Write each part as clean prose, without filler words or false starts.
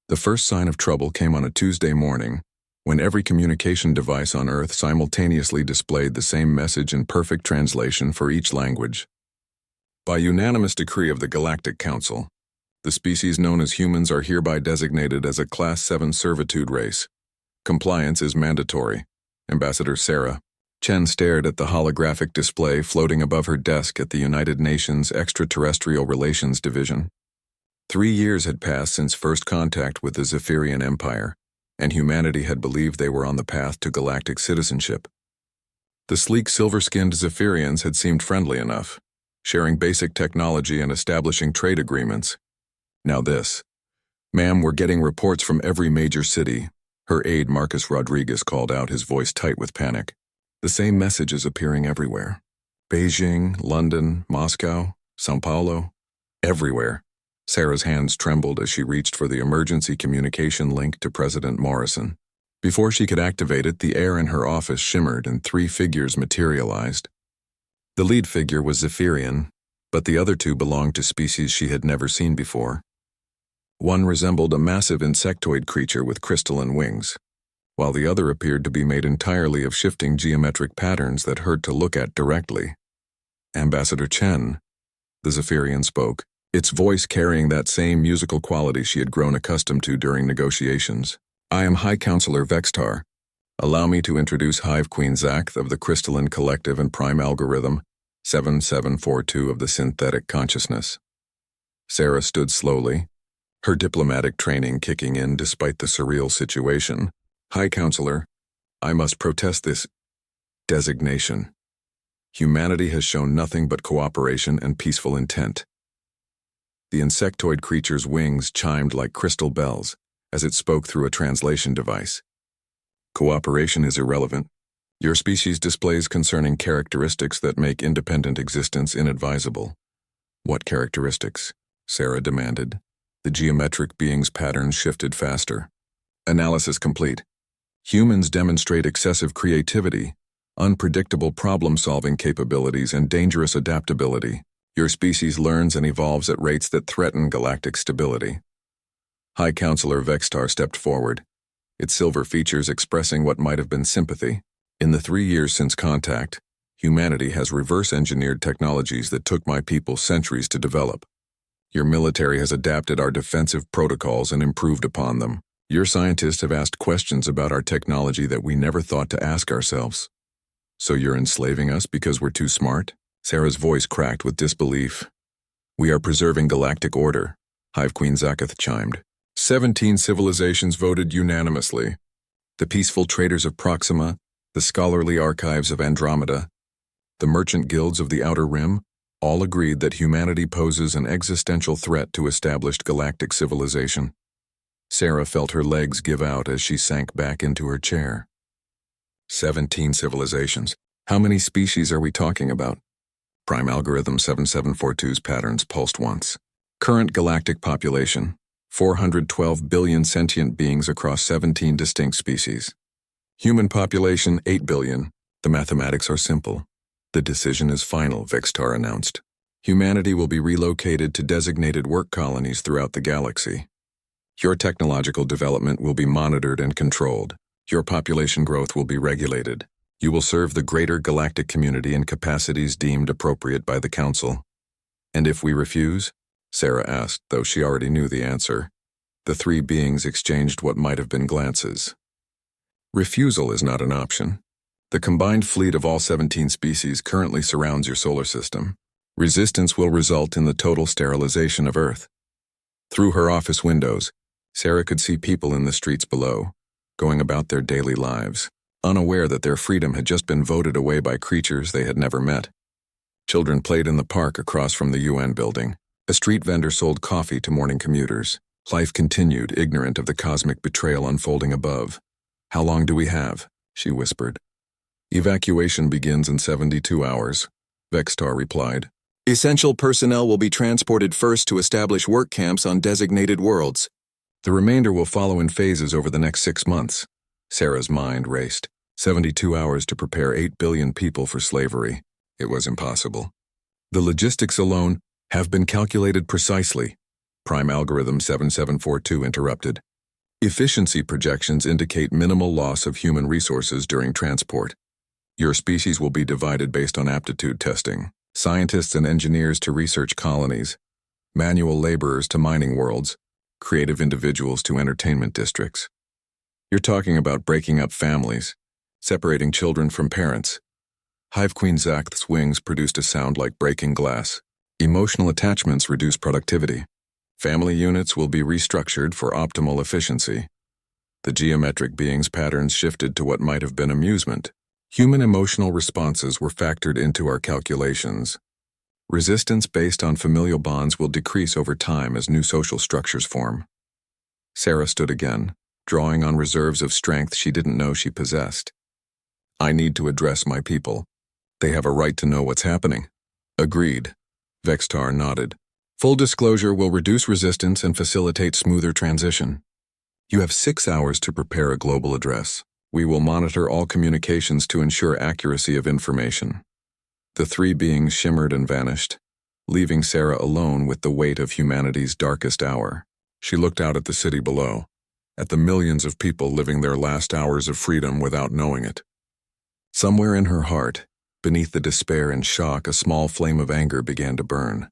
The first sign of trouble came on a Tuesday morning, when every communication device on Earth simultaneously displayed the same message in perfect translation for each language. By unanimous decree of the Galactic Council, the species known as humans are hereby designated as a Class 7 servitude race. Compliance is mandatory. Ambassador Sarah Chen stared at the holographic display floating above her desk at the United Nations Extraterrestrial Relations Division. 3 years had passed since first contact with the Zephyrian Empire, and humanity had believed they were on the path to galactic citizenship. The sleek silver-skinned Zephyrians had seemed friendly enough, sharing basic technology and establishing trade agreements. Now this. "Ma'am, we're getting reports from every major city," her aide Marcus Rodriguez called out, his voice tight with panic. "The same messages appearing everywhere. Beijing, London, Moscow, São Paulo. Everywhere." Sarah's hands trembled as she reached for the emergency communication link to President Morrison. Before she could activate it, the air in her office shimmered and 3 figures materialized. The lead figure was Zephyrian, but the other 2 belonged to species she had never seen before. One resembled a massive insectoid creature with crystalline wings, while the other appeared to be made entirely of shifting geometric patterns that hurt to look at directly. "Ambassador Chen," the Zephyrian spoke, its voice carrying that same musical quality she had grown accustomed to during negotiations. "I am High Counselor Vextar. Allow me to introduce Hive Queen Zakth of the Crystalline Collective and Prime Algorithm 7742 of the Synthetic Consciousness." Sarah stood slowly, her diplomatic training kicking in despite the surreal situation. "High Counselor, I must protest this designation. Humanity has shown nothing but cooperation and peaceful intent." The insectoid creature's wings chimed like crystal bells as it spoke through a translation device. "Cooperation is irrelevant. Your species displays concerning characteristics that make independent existence inadvisable." "What characteristics?" Sarah demanded. The geometric being's patterns shifted faster. "Analysis complete. Humans demonstrate excessive creativity, unpredictable problem-solving capabilities, and dangerous adaptability. Your species learns and evolves at rates that threaten galactic stability." High Counselor Vextar stepped forward, its silver features expressing what might have been sympathy. "In the 3 years since contact, humanity has reverse-engineered technologies that took my people centuries to develop. Your military has adapted our defensive protocols and improved upon them. Your scientists have asked questions about our technology that we never thought to ask ourselves. So you're enslaving us because we're too smart?" Sarah's voice cracked with disbelief. "We are preserving galactic order," Hive Queen Zakth chimed. 17 civilizations voted unanimously. The peaceful traders of Proxima, the scholarly archives of Andromeda, the merchant guilds of the Outer Rim, all agreed that humanity poses an existential threat to established galactic civilization. Sarah felt her legs give out as she sank back into her chair. 17 civilizations. How many species are we talking about? Prime Algorithm 7742's patterns pulsed once. Current galactic population, 412 billion sentient beings across 17 distinct species. Human population, 8 billion. The mathematics are simple. The decision is final, Vextar announced. Humanity will be relocated to designated work colonies throughout the galaxy. Your technological development will be monitored and controlled. Your population growth will be regulated. You will serve the greater galactic community in capacities deemed appropriate by the Council. And if we refuse? Sarah asked, though she already knew the answer. The 3 beings exchanged what might have been glances. Refusal is not an option. The combined fleet of all 17 species currently surrounds your solar system. Resistance will result in the total sterilization of Earth. Through her office windows, Sarah could see people in the streets below, going about their daily lives, unaware that their freedom had just been voted away by creatures they had never met. Children played in the park across from the UN building. A street vendor sold coffee to morning commuters. Life continued, ignorant of the cosmic betrayal unfolding above. "How long do we have?" she whispered. "Evacuation begins in 72 hours, Vextar replied. "Essential personnel will be transported first to establish work camps on designated worlds. The remainder will follow in phases over the next 6 months." Sarah's mind raced. 72 hours to prepare 8 billion people for slavery. It was impossible. "The logistics alone have been calculated precisely," Prime Algorithm 7742 interrupted. Efficiency projections indicate minimal loss of human resources during transport. Your species will be divided based on aptitude testing. Scientists and engineers to research colonies, manual laborers to mining worlds, creative individuals to entertainment districts. You're talking about breaking up families, separating children from parents. Hive Queen Zacht's wings produced a sound like breaking glass. Emotional attachments reduce productivity. Family units will be restructured for optimal efficiency. The geometric being's patterns shifted to what might have been amusement. Human emotional responses were factored into our calculations. Resistance based on familial bonds will decrease over time as new social structures form. Sarah stood again, drawing on reserves of strength she didn't know she possessed. I need to address my people. They have a right to know what's happening. Agreed. Vextar nodded. Full disclosure will reduce resistance and facilitate smoother transition. You have 6 hours to prepare a global address. We will monitor all communications to ensure accuracy of information. The three beings shimmered and vanished, leaving Sarah alone with the weight of humanity's darkest hour. She looked out at the city below, at the millions of people living their last hours of freedom without knowing it. Somewhere in her heart, beneath the despair and shock, a small flame of anger began to burn.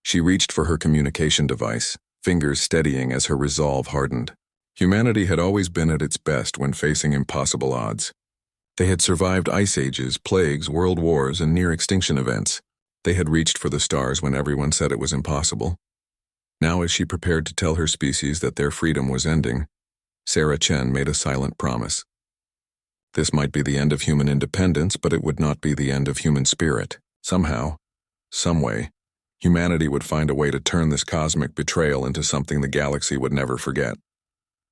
She reached for her communication device, fingers steadying as her resolve hardened. Humanity had always been at its best when facing impossible odds. They had survived ice ages, plagues, world wars, and near-extinction events. They had reached for the stars when everyone said it was impossible. Now, as she prepared to tell her species that their freedom was ending, Sarah Chen made a silent promise. This might be the end of human independence, but it would not be the end of human spirit. Somehow, someway, humanity would find a way to turn this cosmic betrayal into something the galaxy would never forget.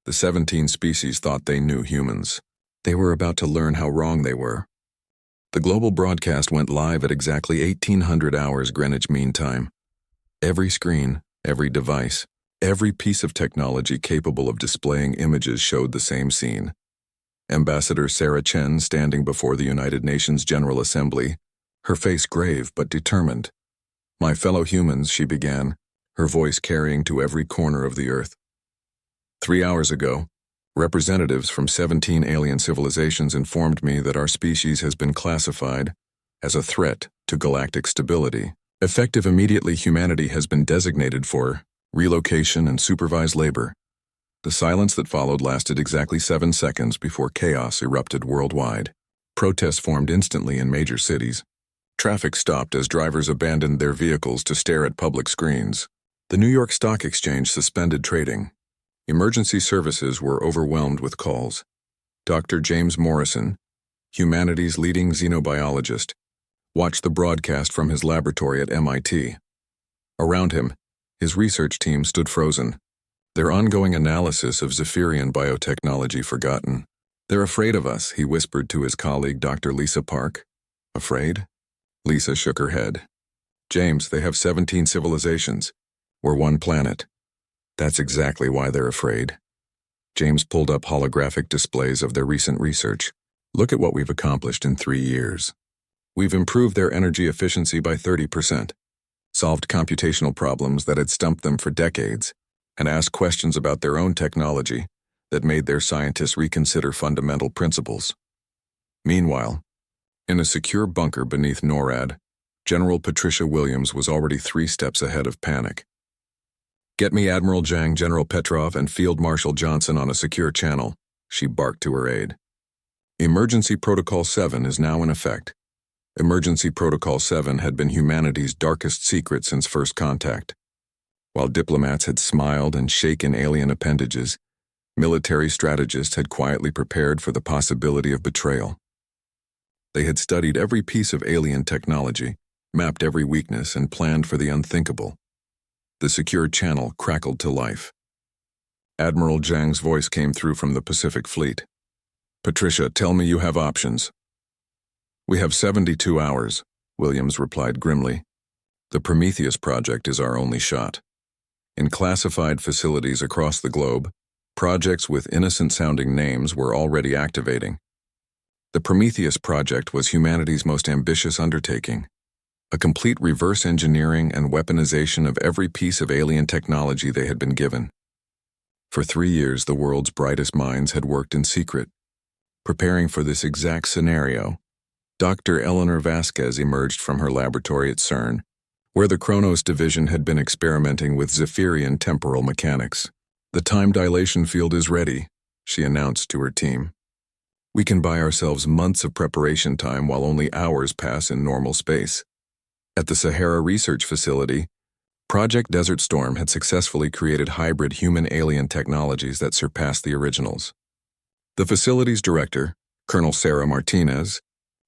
The 17 species thought they knew humans. They were about to learn how wrong they were. The global broadcast went live at exactly 1800 hours Greenwich Mean Time. Every screen, every device, every piece of technology capable of displaying images showed the same scene. Ambassador Sarah Chen standing before the United Nations General Assembly, her face grave but determined. My fellow humans, she began, her voice carrying to every corner of the earth. 3 hours ago, representatives from 17 alien civilizations informed me that our species has been classified as a threat to galactic stability. Effective immediately, humanity has been designated for relocation and supervised labor. The silence that followed lasted exactly 7 seconds before chaos erupted worldwide. Protests formed instantly in major cities. Traffic stopped as drivers abandoned their vehicles to stare at public screens. The New York Stock Exchange suspended trading. Emergency services were overwhelmed with calls. Dr. James Morrison, humanity's leading xenobiologist, watched the broadcast from his laboratory at MIT. Around him, his research team stood frozen, their ongoing analysis of Zephyrian biotechnology forgotten. They're afraid of us, he whispered to his colleague Dr. Lisa Park. Afraid? Lisa shook her head. James, they have 17 civilizations. We're one planet. That's exactly why they're afraid. James pulled up holographic displays of their recent research. Look at what we've accomplished in 3 years. We've improved their energy efficiency by 30%, solved computational problems that had stumped them for decades, and asked questions about their own technology that made their scientists reconsider fundamental principles. Meanwhile, in a secure bunker beneath NORAD, General Patricia Williams was already 3 steps ahead of panic. Get me Admiral Zhang, General Petrov, and Field Marshal Johnson on a secure channel, she barked to her aide. Emergency Protocol 7 is now in effect. Emergency Protocol 7 had been humanity's darkest secret since first contact. While diplomats had smiled and shaken alien appendages, military strategists had quietly prepared for the possibility of betrayal. They had studied every piece of alien technology, mapped every weakness, and planned for the unthinkable. The secure channel crackled to life. Admiral Zhang's voice came through from the Pacific Fleet. Patricia, tell me you have options. We have 72 hours, Williams replied grimly. The Prometheus project is our only shot. In classified facilities across the globe, projects with innocent-sounding names were already activating. The Prometheus project was humanity's most ambitious undertaking. A complete reverse engineering and weaponization of every piece of alien technology they had been given. For 3 years, the world's brightest minds had worked in secret. Preparing for this exact scenario, Dr. Eleanor Vasquez emerged from her laboratory at CERN, where the Kronos division had been experimenting with Zephyrian temporal mechanics. "The time dilation field is ready," she announced to her team. "We can buy ourselves months of preparation time while only hours pass in normal space." At the Sahara Research Facility, Project Desert Storm had successfully created hybrid human-alien technologies that surpassed the originals. The facility's director, Colonel Sarah Martinez,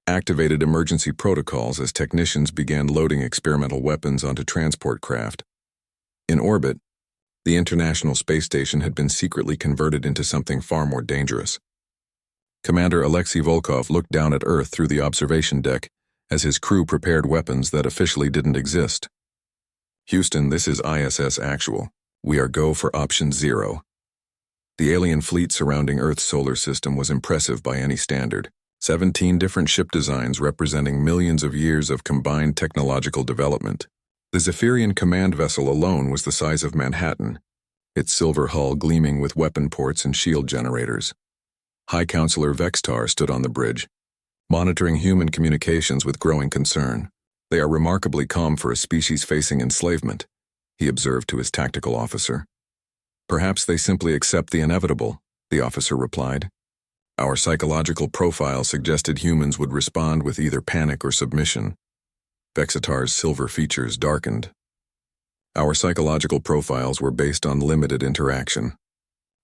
activated emergency protocols as technicians began loading experimental weapons onto transport craft. In orbit, the International Space Station had been secretly converted into something far more dangerous. Commander Alexei Volkov looked down at Earth through the observation deck as his crew prepared weapons that officially didn't exist. "Houston, this is ISS Actual. We are go for option 0. The alien fleet surrounding Earth's solar system was impressive by any standard. 17 different ship designs representing millions of years of combined technological development. The Zephyrian command vessel alone was the size of Manhattan, its silver hull gleaming with weapon ports and shield generators. High Counselor Vextar stood on the bridge, monitoring human communications with growing concern. "They are remarkably calm for a species facing enslavement," he observed to his tactical officer. "Perhaps they simply accept the inevitable," the officer replied. "Our psychological profile suggested humans would respond with either panic or submission." Vexitar's silver features darkened. "Our psychological profiles were based on limited interaction.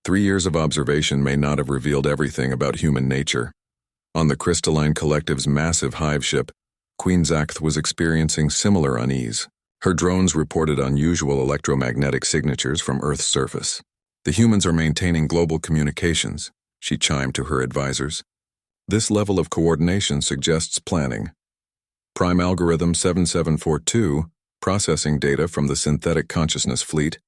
3 years of observation may not have revealed everything about human nature." On the Crystalline Collective's massive hive ship, Queen Zakth was experiencing similar unease. Her drones reported unusual electromagnetic signatures from Earth's surface. "The humans are maintaining global communications," she chimed to her advisors. "This level of coordination suggests planning." Prime Algorithm 7742, processing data from the Synthetic Consciousness Fleet,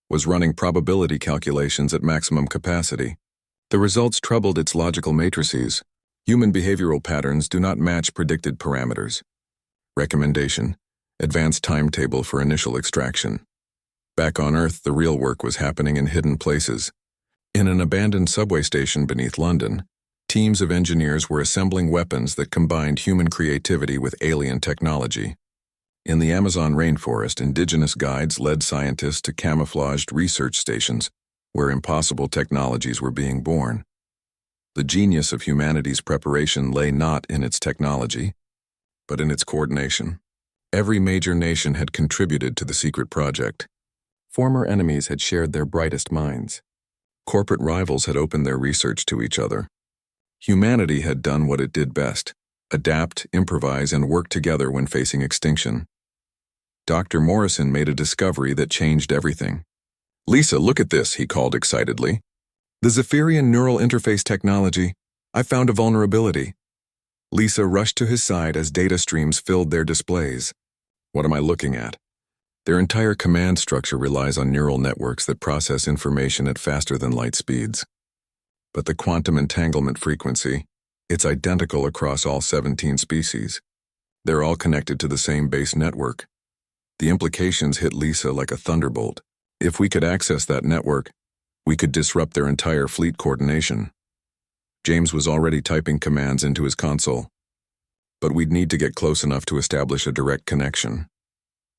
was running probability calculations at maximum capacity. The results troubled its logical matrices. Human behavioral patterns do not match predicted parameters. Recommendation: advanced timetable for initial extraction. Back on Earth, the real work was happening in hidden places. In an abandoned subway station beneath London, teams of engineers were assembling weapons that combined human creativity with alien technology. In the Amazon rainforest, indigenous guides led scientists to camouflaged research stations where impossible technologies were being born. The genius of humanity's preparation lay not in its technology, but in its coordination. Every major nation had contributed to the secret project. Former enemies had shared their brightest minds. Corporate rivals had opened their research to each other. Humanity had done what it did best: adapt, improvise, and work together when facing extinction. Dr. Morrison made a discovery that changed everything. "Lisa, look at this," he called excitedly. "The Zephyrian neural interface technology. I found a vulnerability." Lisa rushed to his side as data streams filled their displays. "What am I looking at?" "Their entire command structure relies on neural networks that process information at faster than light speeds. But the quantum entanglement frequency, it's identical across all 17 species. They're all connected to the same base network." The implications hit Lisa like a thunderbolt. If we could access that network, we could disrupt their entire fleet coordination. James was already typing commands into his console. But we'd need to get close enough to establish a direct connection.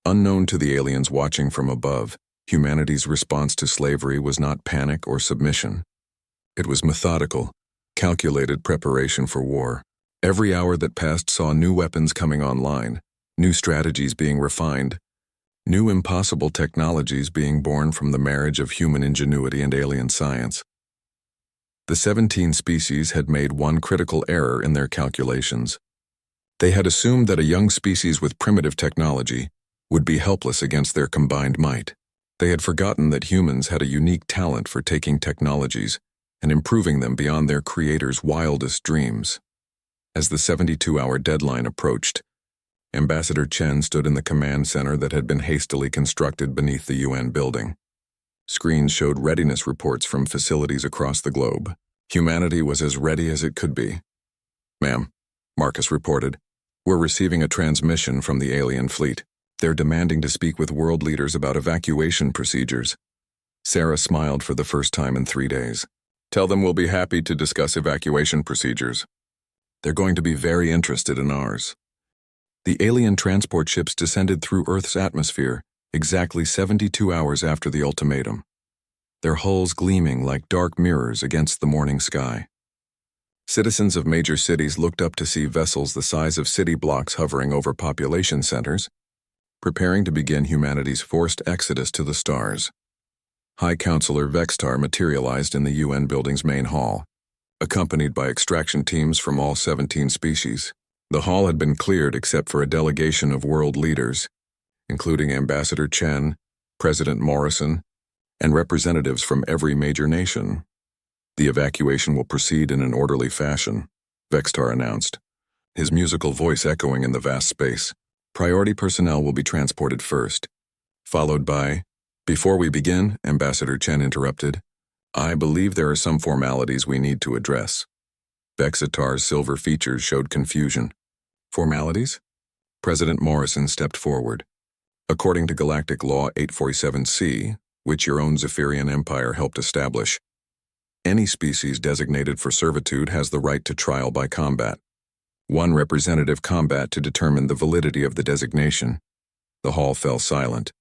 Unknown to the aliens watching from above, humanity's response to slavery was not panic or submission. It was methodical, calculated preparation for war. Every hour that passed saw new weapons coming online, new strategies being refined, new impossible technologies being born from the marriage of human ingenuity and alien science. The 17 species had made one critical error in their calculations. They had assumed that a young species with primitive technology would be helpless against their combined might. They had forgotten that humans had a unique talent for taking technologies and improving them beyond their creator's wildest dreams. As the 72-hour deadline approached, Ambassador Chen stood in the command center that had been hastily constructed beneath the UN building. Screens showed readiness reports from facilities across the globe. Humanity was as ready as it could be. "Ma'am," Marcus reported, "we're receiving a transmission from the alien fleet. They're demanding to speak with world leaders about evacuation procedures." Sarah smiled for the first time in 3 days. Tell them we'll be happy to discuss evacuation procedures. They're going to be very interested in ours. The alien transport ships descended through Earth's atmosphere exactly 72 hours after the ultimatum, their hulls gleaming like dark mirrors against the morning sky. Citizens of major cities looked up to see vessels the size of city blocks hovering over population centers, preparing to begin humanity's forced exodus to the stars. High Counselor Vextar materialized in the UN building's main hall, accompanied by extraction teams from all 17 species. The hall had been cleared except for a delegation of world leaders, including Ambassador Chen, President Morrison, and representatives from every major nation. The evacuation will proceed in an orderly fashion, Vextar announced, his musical voice echoing in the vast space. Priority personnel will be transported first, followed by— Before we begin, Ambassador Chen interrupted, I believe there are some formalities we need to address. Vexatar's silver features showed confusion. Formalities? President Morrison stepped forward. According to Galactic Law 847C, which your own Zephyrian Empire helped establish, any species designated for servitude has the right to trial by combat. One representative combat to determine the validity of the designation. The hall fell silent.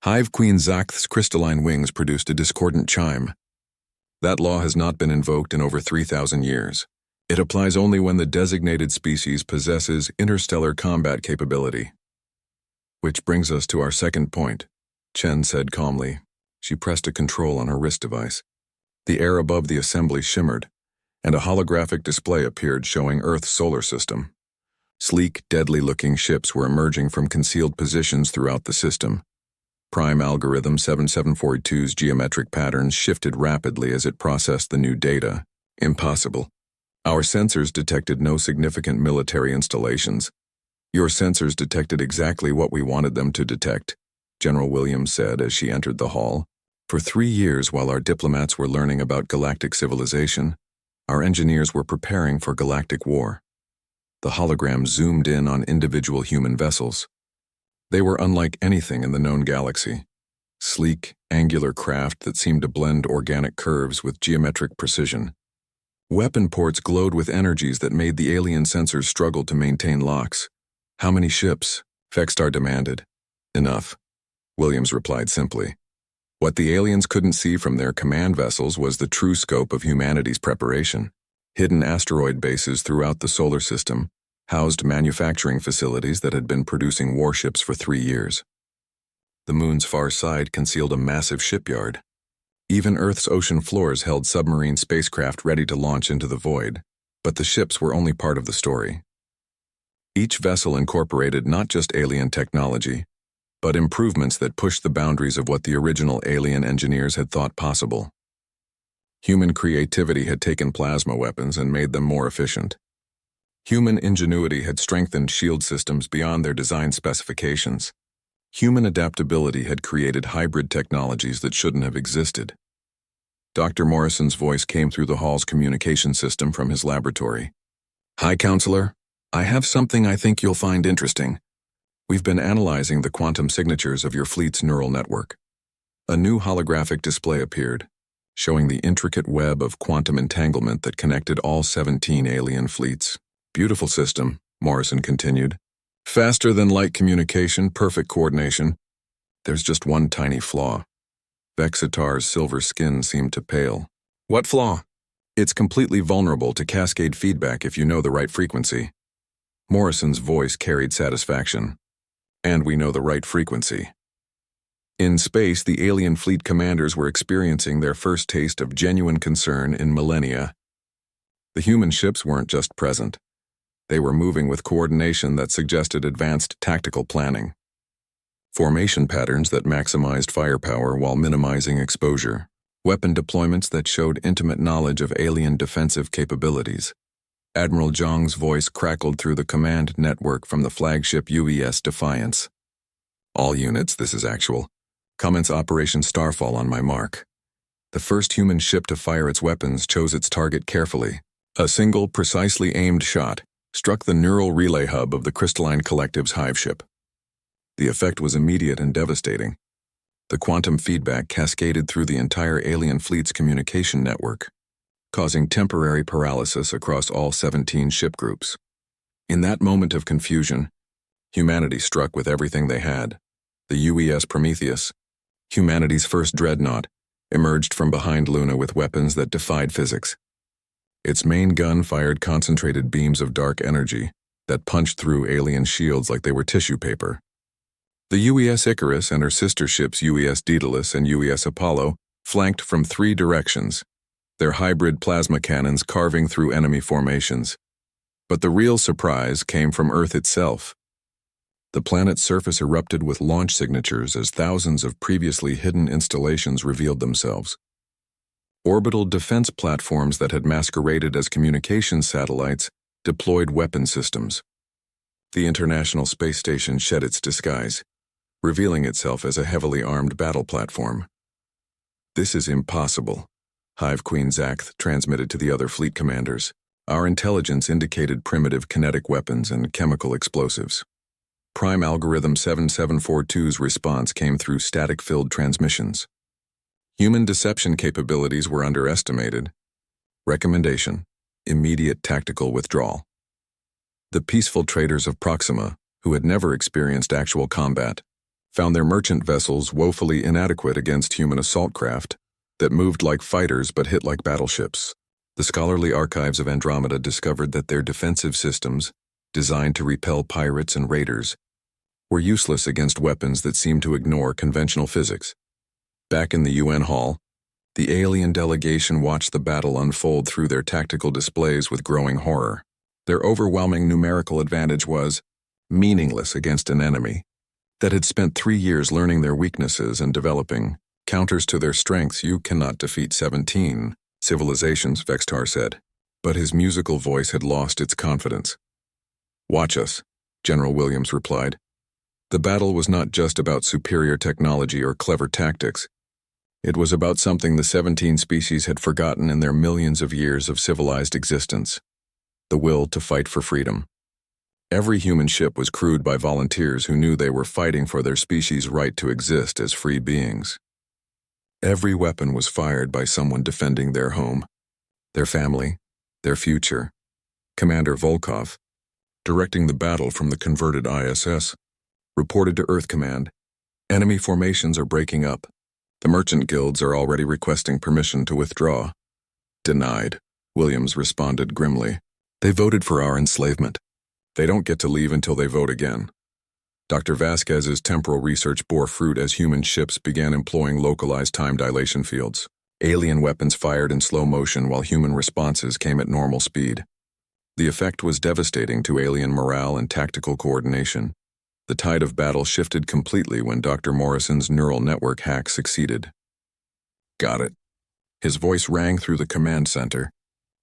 Hive Queen Zakth's crystalline wings produced a discordant chime. That law has not been invoked in over 3,000 years. It applies only when the designated species possesses interstellar combat capability. Which brings us to our second point, Chen said calmly. She pressed a control on her wrist device. The air above the assembly shimmered, and a holographic display appeared showing Earth's solar system. Sleek, deadly-looking ships were emerging from concealed positions throughout the system. Prime Algorithm 7742's geometric patterns shifted rapidly as it processed the new data. Impossible. Our sensors detected no significant military installations. Your sensors detected exactly what we wanted them to detect, General Williams said as she entered the hall. For 3 years, while our diplomats were learning about galactic civilization, our engineers were preparing for galactic war. The hologram zoomed in on individual human vessels. They were unlike anything in the known galaxy. Sleek, angular craft that seemed to blend organic curves with geometric precision. Weapon ports glowed with energies that made the alien sensors struggle to maintain locks. How many ships? Vextar demanded. Enough, Williams replied simply. What the aliens couldn't see from their command vessels was the true scope of humanity's preparation. Hidden asteroid bases throughout the solar system housed manufacturing facilities that had been producing warships for 3 years. The moon's far side concealed a massive shipyard. Even Earth's ocean floors held submarine spacecraft ready to launch into the void, but the ships were only part of the story. Each vessel incorporated not just alien technology, but improvements that pushed the boundaries of what the original alien engineers had thought possible. Human creativity had taken plasma weapons and made them more efficient. Human ingenuity had strengthened shield systems beyond their design specifications. Human adaptability had created hybrid technologies that shouldn't have existed. Dr. Morrison's voice came through the hall's communication system from his laboratory. Hi, Counselor. I have something I think you'll find interesting. We've been analyzing the quantum signatures of your fleet's neural network. A new holographic display appeared, showing the intricate web of quantum entanglement that connected all 17 alien fleets. Beautiful system, Morrison continued. Faster than light communication, perfect coordination. There's just one tiny flaw. Vexatar's silver skin seemed to pale. What flaw? It's completely vulnerable to cascade feedback if you know the right frequency. Morrison's voice carried satisfaction. And we know the right frequency. In space, the alien fleet commanders were experiencing their first taste of genuine concern in millennia. The human ships weren't just present. They were moving with coordination that suggested advanced tactical planning. Formation patterns that maximized firepower while minimizing exposure. Weapon deployments that showed intimate knowledge of alien defensive capabilities. Admiral Zhang's voice crackled through the command network from the flagship UES Defiance. All units, this is actual. Commence Operation Starfall on my mark. The first human ship to fire its weapons chose its target carefully. A single, precisely aimed shot struck the neural relay hub of the Crystalline Collective's hive ship. The effect was immediate and devastating. The quantum feedback cascaded through the entire alien fleet's communication network, causing temporary paralysis across all 17 ship groups. In that moment of confusion, humanity struck with everything they had. The UES Prometheus, humanity's first dreadnought, emerged from behind Luna with weapons that defied physics. Its main gun fired concentrated beams of dark energy that punched through alien shields like they were tissue paper. The UES Icarus and her sister ships UES Daedalus and UES Apollo flanked from 3 directions, their hybrid plasma cannons carving through enemy formations. But the real surprise came from Earth itself. The planet's surface erupted with launch signatures as thousands of previously hidden installations revealed themselves. Orbital defense platforms that had masqueraded as communications satellites deployed weapon systems. The International Space Station shed its disguise, revealing itself as a heavily armed battle platform. "This is impossible," Hive Queen Zaxth transmitted to the other fleet commanders. "Our intelligence indicated primitive kinetic weapons and chemical explosives." Prime Algorithm 7742's response came through static-filled transmissions. Human deception capabilities were underestimated. Recommendation: immediate tactical withdrawal. The peaceful traders of Proxima, who had never experienced actual combat, found their merchant vessels woefully inadequate against human assault craft that moved like fighters but hit like battleships. The scholarly archives of Andromeda discovered that their defensive systems, designed to repel pirates and raiders, were useless against weapons that seemed to ignore conventional physics. Back in the UN hall, the alien delegation watched the battle unfold through their tactical displays with growing horror. Their overwhelming numerical advantage was meaningless against an enemy that had spent 3 years learning their weaknesses and developing counters to their strengths. "You cannot defeat 17 civilizations," Vextar said, but his musical voice had lost its confidence. "Watch us," General Williams replied. The battle was not just about superior technology or clever tactics. It was about something the 17 species had forgotten in their millions of years of civilized existence: the will to fight for freedom. Every human ship was crewed by volunteers who knew they were fighting for their species' right to exist as free beings. Every weapon was fired by someone defending their home, their family, their future. Commander Volkov, directing the battle from the converted ISS, reported to Earth Command, "Enemy formations are breaking up. The merchant guilds are already requesting permission to withdraw." "Denied," Williams responded grimly. "They voted for our enslavement. They don't get to leave until they vote again." Dr. Vasquez's temporal research bore fruit as human ships began employing localized time dilation fields. Alien weapons fired in slow motion while human responses came at normal speed. The effect was devastating to alien morale and tactical coordination. The tide of battle shifted completely when Dr. Morrison's neural network hack succeeded. "Got it." His voice rang through the command center.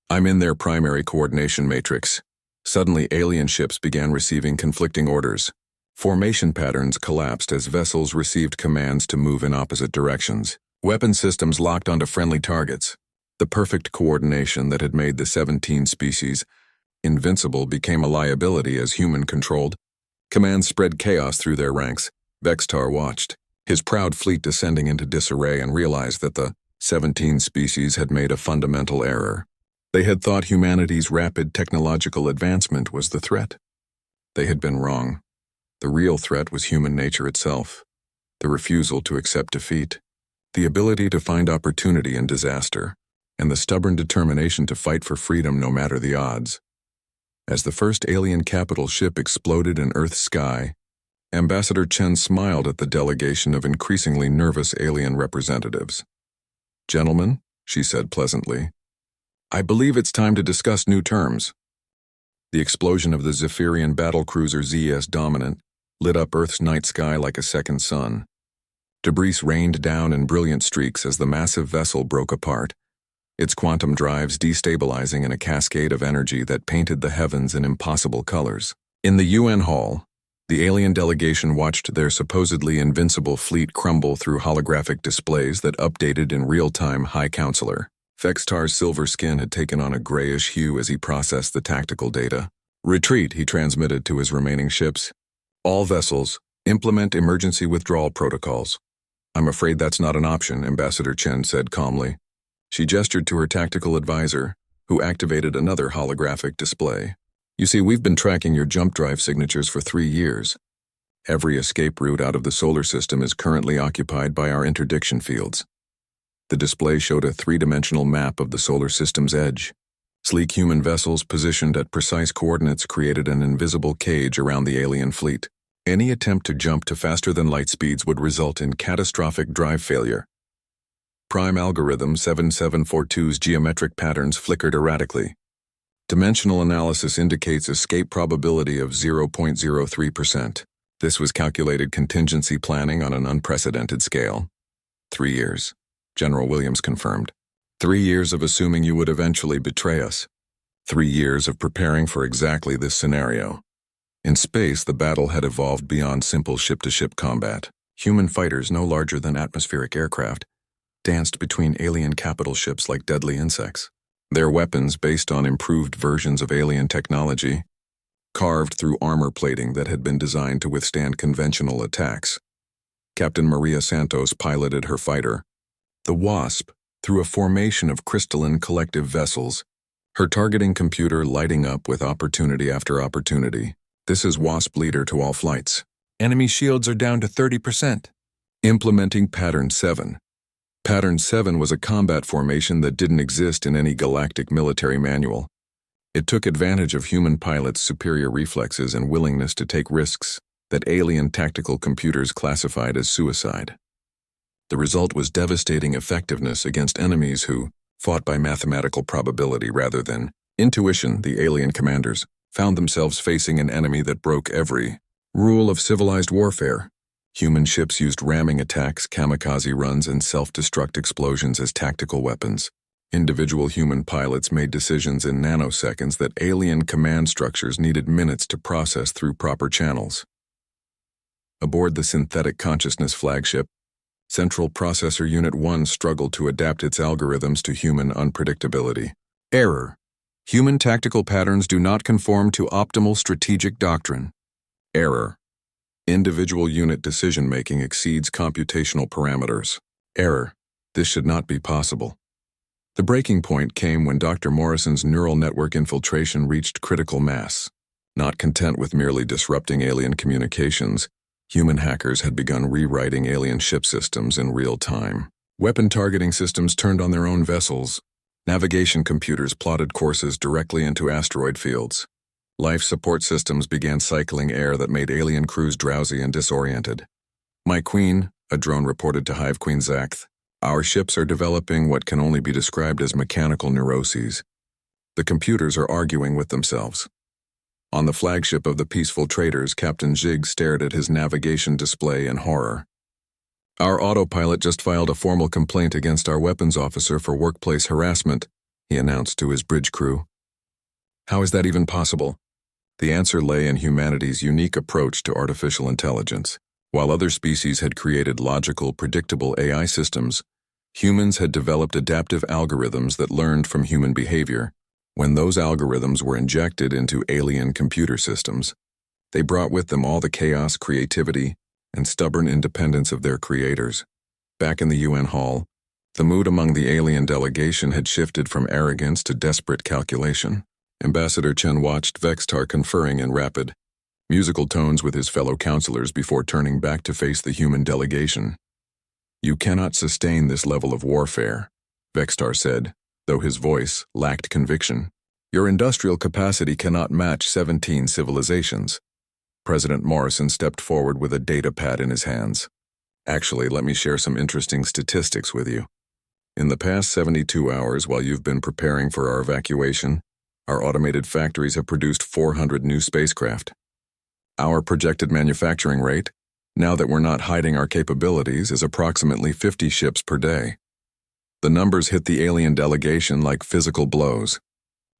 "I'm in their primary coordination matrix." Suddenly, alien ships began receiving conflicting orders. Formation patterns collapsed as vessels received commands to move in opposite directions. Weapon systems locked onto friendly targets. The perfect coordination that had made the 17 species invincible became a liability as human-controlled. Commands spread chaos through their ranks. Vextar watched, his proud fleet descending into disarray, and realized that the 17 species had made a fundamental error. They had thought humanity's rapid technological advancement was the threat. They had been wrong. The real threat was human nature itself, the refusal to accept defeat, the ability to find opportunity in disaster, and the stubborn determination to fight for freedom no matter the odds. As the first alien capital ship exploded in Earth's sky, Ambassador Chen smiled at the delegation of increasingly nervous alien representatives. "Gentlemen," she said pleasantly, "I believe it's time to discuss new terms." The explosion of the Zephyrian battlecruiser ZS Dominant lit up Earth's night sky like a second sun. Debris rained down in brilliant streaks as the massive vessel broke apart, its quantum drives destabilizing in a cascade of energy that painted the heavens in impossible colors. In the UN hall, the alien delegation watched their supposedly invincible fleet crumble through holographic displays that updated in real-time. High Counselor Vextar's silver skin had taken on a grayish hue as he processed the tactical data. "Retreat," he transmitted to his remaining ships. "All vessels, implement emergency withdrawal protocols. I'm afraid that's not an option, Ambassador Chen said calmly. She gestured to her tactical advisor, who activated another holographic display. You see, we've been tracking your jump drive signatures for 3 years. Every escape route out of the solar system is currently occupied by our interdiction fields. The display showed a 3-dimensional map of the solar system's edge. Sleek human vessels positioned at precise coordinates created an invisible cage around the alien fleet. Any attempt to jump to faster than light speeds would result in catastrophic drive failure. Prime Algorithm 7742's geometric patterns flickered erratically. Dimensional analysis indicates escape probability of 0.03%. This was calculated contingency planning on an unprecedented scale. 3 years, General Williams confirmed. 3 years of assuming you would eventually betray us. 3 years of preparing for exactly this scenario. In space, the battle had evolved beyond simple ship-to-ship combat. Human fighters, no larger than atmospheric aircraft, danced between alien capital ships like deadly insects. Their weapons, based on improved versions of alien technology, carved through armor plating that had been designed to withstand conventional attacks. Captain Maria Santos piloted her fighter, the Wasp, through a formation of crystalline collective vessels, her targeting computer lighting up with opportunity after opportunity. This is Wasp leader to all flights. Enemy shields are down to 30%. Implementing Pattern 7. Pattern 7 was a combat formation that didn't exist in any galactic military manual. It took advantage of human pilots' superior reflexes and willingness to take risks that alien tactical computers classified as suicide. The result was devastating effectiveness against enemies who fought by mathematical probability rather than intuition. The alien commanders found themselves facing an enemy that broke every rule of civilized warfare. Human ships used ramming attacks, kamikaze runs, and self-destruct explosions as tactical weapons. Individual human pilots made decisions in nanoseconds that alien command structures needed minutes to process through proper channels. Aboard the Synthetic Consciousness flagship, Central Processor Unit 1 struggled to adapt its algorithms to human unpredictability. Error. Human tactical patterns do not conform to optimal strategic doctrine. Error. Individual unit decision-making exceeds computational parameters. Error. This should not be possible. The breaking point came when Dr. Morrison's neural network infiltration reached critical mass. Not content with merely disrupting alien communications, human hackers had begun rewriting alien ship systems in real time. Weapon targeting systems turned on their own vessels. Navigation computers plotted courses directly into asteroid fields. Life support systems began cycling air that made alien crews drowsy and disoriented. My queen, a drone reported to Hive Queen Zakth, our ships are developing what can only be described as mechanical neuroses. The computers are arguing with themselves. On the flagship of the peaceful traders, Captain Zhig stared at his navigation display in horror. Our autopilot just filed a formal complaint against our weapons officer for workplace harassment, he announced to his bridge crew. How is that even possible? The answer lay in humanity's unique approach to artificial intelligence. While other species had created logical, predictable AI systems, humans had developed adaptive algorithms that learned from human behavior. When those algorithms were injected into alien computer systems, they brought with them all the chaos, creativity, and stubborn independence of their creators. Back in the UN hall, the mood among the alien delegation had shifted from arrogance to desperate calculation. Ambassador Chen watched Vextar conferring in rapid, musical tones with his fellow counselors before turning back to face the human delegation. You cannot sustain this level of warfare, Vextar said, though his voice lacked conviction. Your industrial capacity cannot match 17 civilizations. President Morrison stepped forward with a data pad in his hands. Actually, let me share some interesting statistics with you. In the past 72 hours while you've been preparing for our evacuation, our automated factories have produced 400 new spacecraft. Our projected manufacturing rate, now that we're not hiding our capabilities, is approximately 50 ships per day. The numbers hit the alien delegation like physical blows.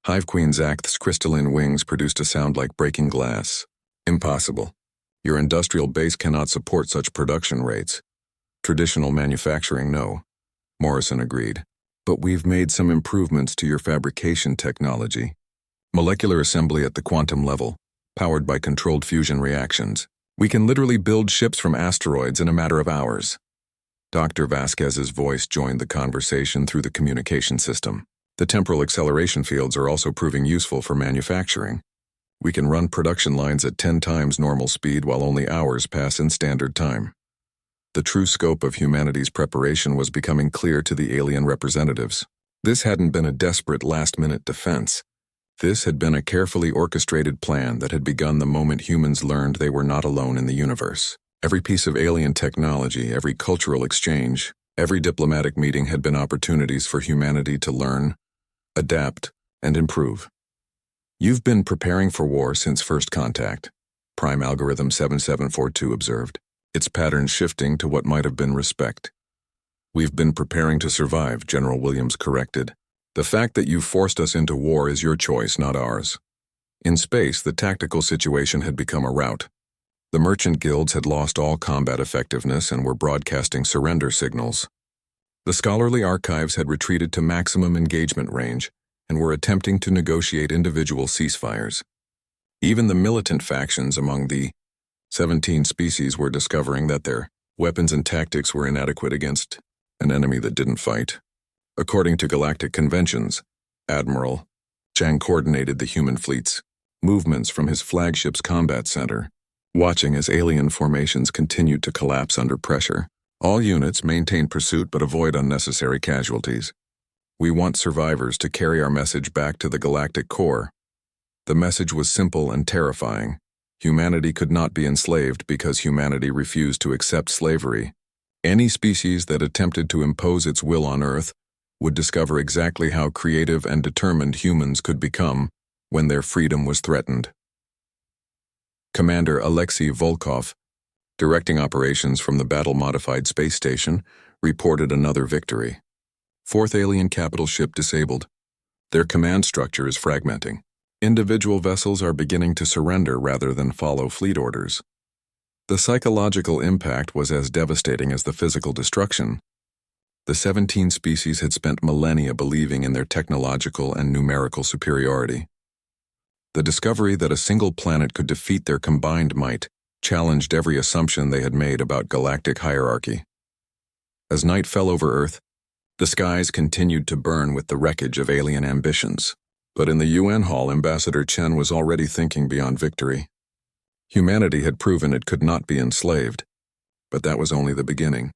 Hive Queen Zakth's crystalline wings produced a sound like breaking glass. Impossible. Your industrial base cannot support such production rates. Traditional manufacturing, no. Morrison agreed. But we've made some improvements to your fabrication technology. Molecular assembly at the quantum level, powered by controlled fusion reactions. We can literally build ships from asteroids in a matter of hours. Dr. Vasquez's voice joined the conversation through the communication system. The temporal acceleration fields are also proving useful for manufacturing. We can run production lines at 10 times normal speed while only hours pass in standard time. The true scope of humanity's preparation was becoming clear to the alien representatives. This hadn't been a desperate last-minute defense. This had been a carefully orchestrated plan that had begun the moment humans learned they were not alone in the universe. Every piece of alien technology, every cultural exchange, every diplomatic meeting had been opportunities for humanity to learn, adapt, and improve. You've been preparing for war since first contact, Prime Algorithm 7742 observed, its patterns shifting to what might have been respect. We've been preparing to survive, General Williams corrected. The fact that you forced us into war is your choice, not ours. In space, the tactical situation had become a rout. The merchant guilds had lost all combat effectiveness and were broadcasting surrender signals. The scholarly archives had retreated to maximum engagement range and were attempting to negotiate individual ceasefires. Even the militant factions among the 17 species were discovering that their weapons and tactics were inadequate against an enemy that didn't fight. According to galactic conventions, Admiral Chang coordinated the human fleet's movements from his flagship's combat center, watching as alien formations continued to collapse under pressure. All units maintain pursuit but avoid unnecessary casualties. We want survivors to carry our message back to the galactic core. The message was simple and terrifying. Humanity could not be enslaved because humanity refused to accept slavery. Any species that attempted to impose its will on Earth would discover exactly how creative and determined humans could become when their freedom was threatened. Commander Alexei Volkov, directing operations from the battle-modified space station, reported another victory. Fourth alien capital ship disabled. Their command structure is fragmenting. Individual vessels are beginning to surrender rather than follow fleet orders. The psychological impact was as devastating as the physical destruction. The 17 species had spent millennia believing in their technological and numerical superiority. The discovery that a single planet could defeat their combined might challenged every assumption they had made about galactic hierarchy. As night fell over Earth, the skies continued to burn with the wreckage of alien ambitions. But in the UN hall, Ambassador Chen was already thinking beyond victory. Humanity had proven it could not be enslaved, but that was only the beginning.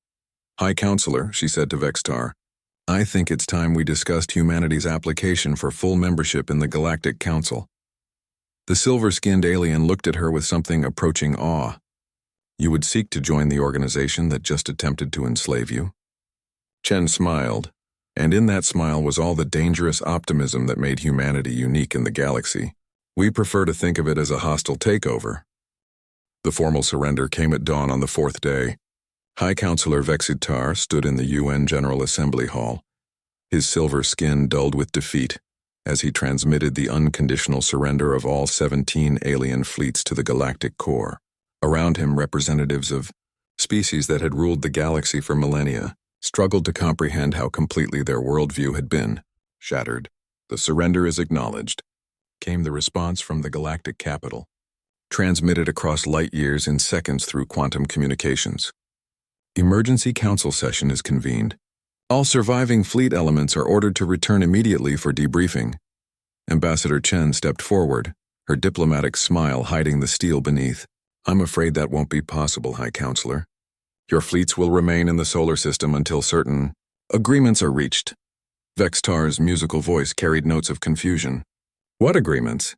High Counselor, she said to Vextar, I think it's time we discussed humanity's application for full membership in the Galactic Council. The silver-skinned alien looked at her with something approaching awe. You would seek to join the organization that just attempted to enslave you? Chen smiled, and in that smile was all the dangerous optimism that made humanity unique in the galaxy. We prefer to think of it as a hostile takeover. The formal surrender came at dawn on the fourth day. High Counselor Vexitar stood in the UN General Assembly Hall, his silver skin dulled with defeat, as he transmitted the unconditional surrender of all 17 alien fleets to the galactic core. Around him, representatives of species that had ruled the galaxy for millennia struggled to comprehend how completely their worldview had been shattered. The surrender is acknowledged, came the response from the galactic capital, transmitted across light years in seconds through quantum communications. Emergency council session is convened. All surviving fleet elements are ordered to return immediately for debriefing. Ambassador Chen stepped forward, her diplomatic smile hiding the steel beneath. I'm afraid that won't be possible, High Counselor. Your fleets will remain in the solar system until certain agreements are reached. Vextar's musical voice carried notes of confusion. What agreements?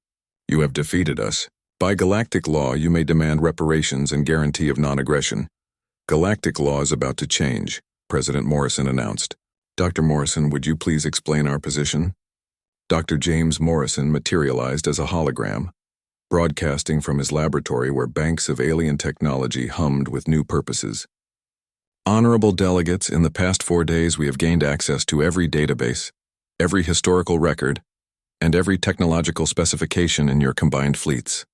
You have defeated us. By galactic law, you may demand reparations and guarantee of non-aggression. Galactic law is about to change, President Morrison announced. Dr. Morrison, would you please explain our position? Dr. James Morrison materialized as a hologram, broadcasting from his laboratory where banks of alien technology hummed with new purposes. Honorable delegates, in the past 4 days we have gained access to every database, every historical record, and every technological specification in your combined fleets.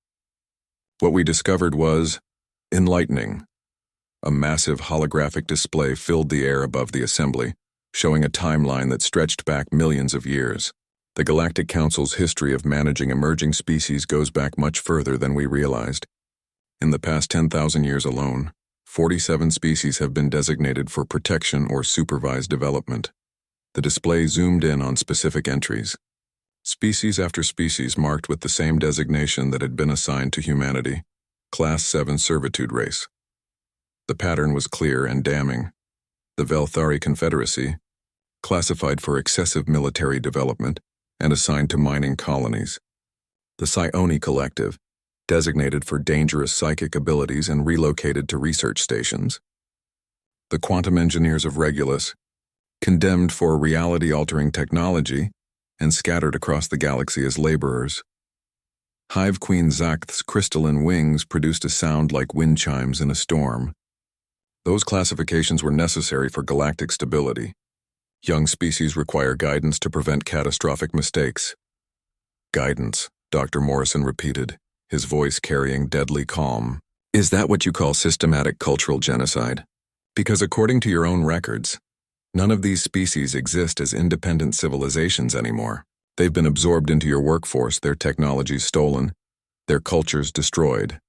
What we discovered was enlightening. A massive holographic display filled the air above the assembly, showing a timeline that stretched back millions of years. The Galactic Council's history of managing emerging species goes back much further than we realized. In the past 10,000 years alone, 47 species have been designated for protection or supervised development. The display zoomed in on specific entries. Species after species marked with the same designation that had been assigned to humanity, Class 7 servitude race. The pattern was clear and damning. The Velthari Confederacy, classified for excessive military development and assigned to mining colonies. The Psioni Collective, designated for dangerous psychic abilities and relocated to research stations. The Quantum Engineers of Regulus, condemned for reality-altering technology and scattered across the galaxy as laborers. Hive Queen Zakth's crystalline wings produced a sound like wind chimes in a storm. Those classifications were necessary for galactic stability. Young species require guidance to prevent catastrophic mistakes. Guidance, Dr. Morrison repeated, his voice carrying deadly calm. Is that what you call systematic cultural genocide? Because according to your own records, none of these species exist as independent civilizations anymore. They've been absorbed into your workforce, their technologies stolen, their cultures destroyed.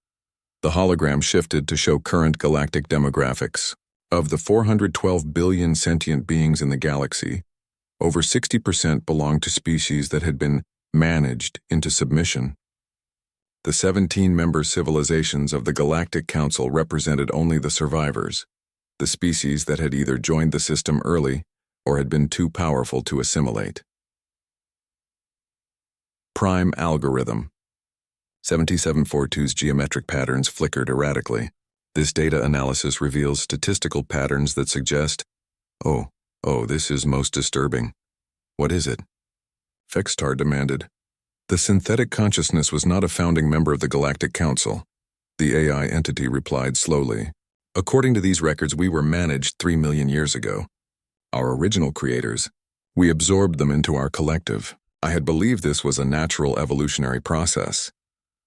The hologram shifted to show current galactic demographics. Of the 412 billion sentient beings in the galaxy, over 60% belong to species that had been managed into submission. The 17-member civilizations of the Galactic Council represented only the survivors, the species that had either joined the system early or had been too powerful to assimilate. Prime Algorithm. 7742's geometric patterns flickered erratically. This data analysis reveals statistical patterns that suggest, oh, this is most disturbing. What is it? Vextar demanded. The synthetic consciousness was not a founding member of the Galactic Council. The AI entity replied slowly. According to these records, we were managed 3 million years ago. Our original creators. We absorbed them into our collective. I had believed this was a natural evolutionary process.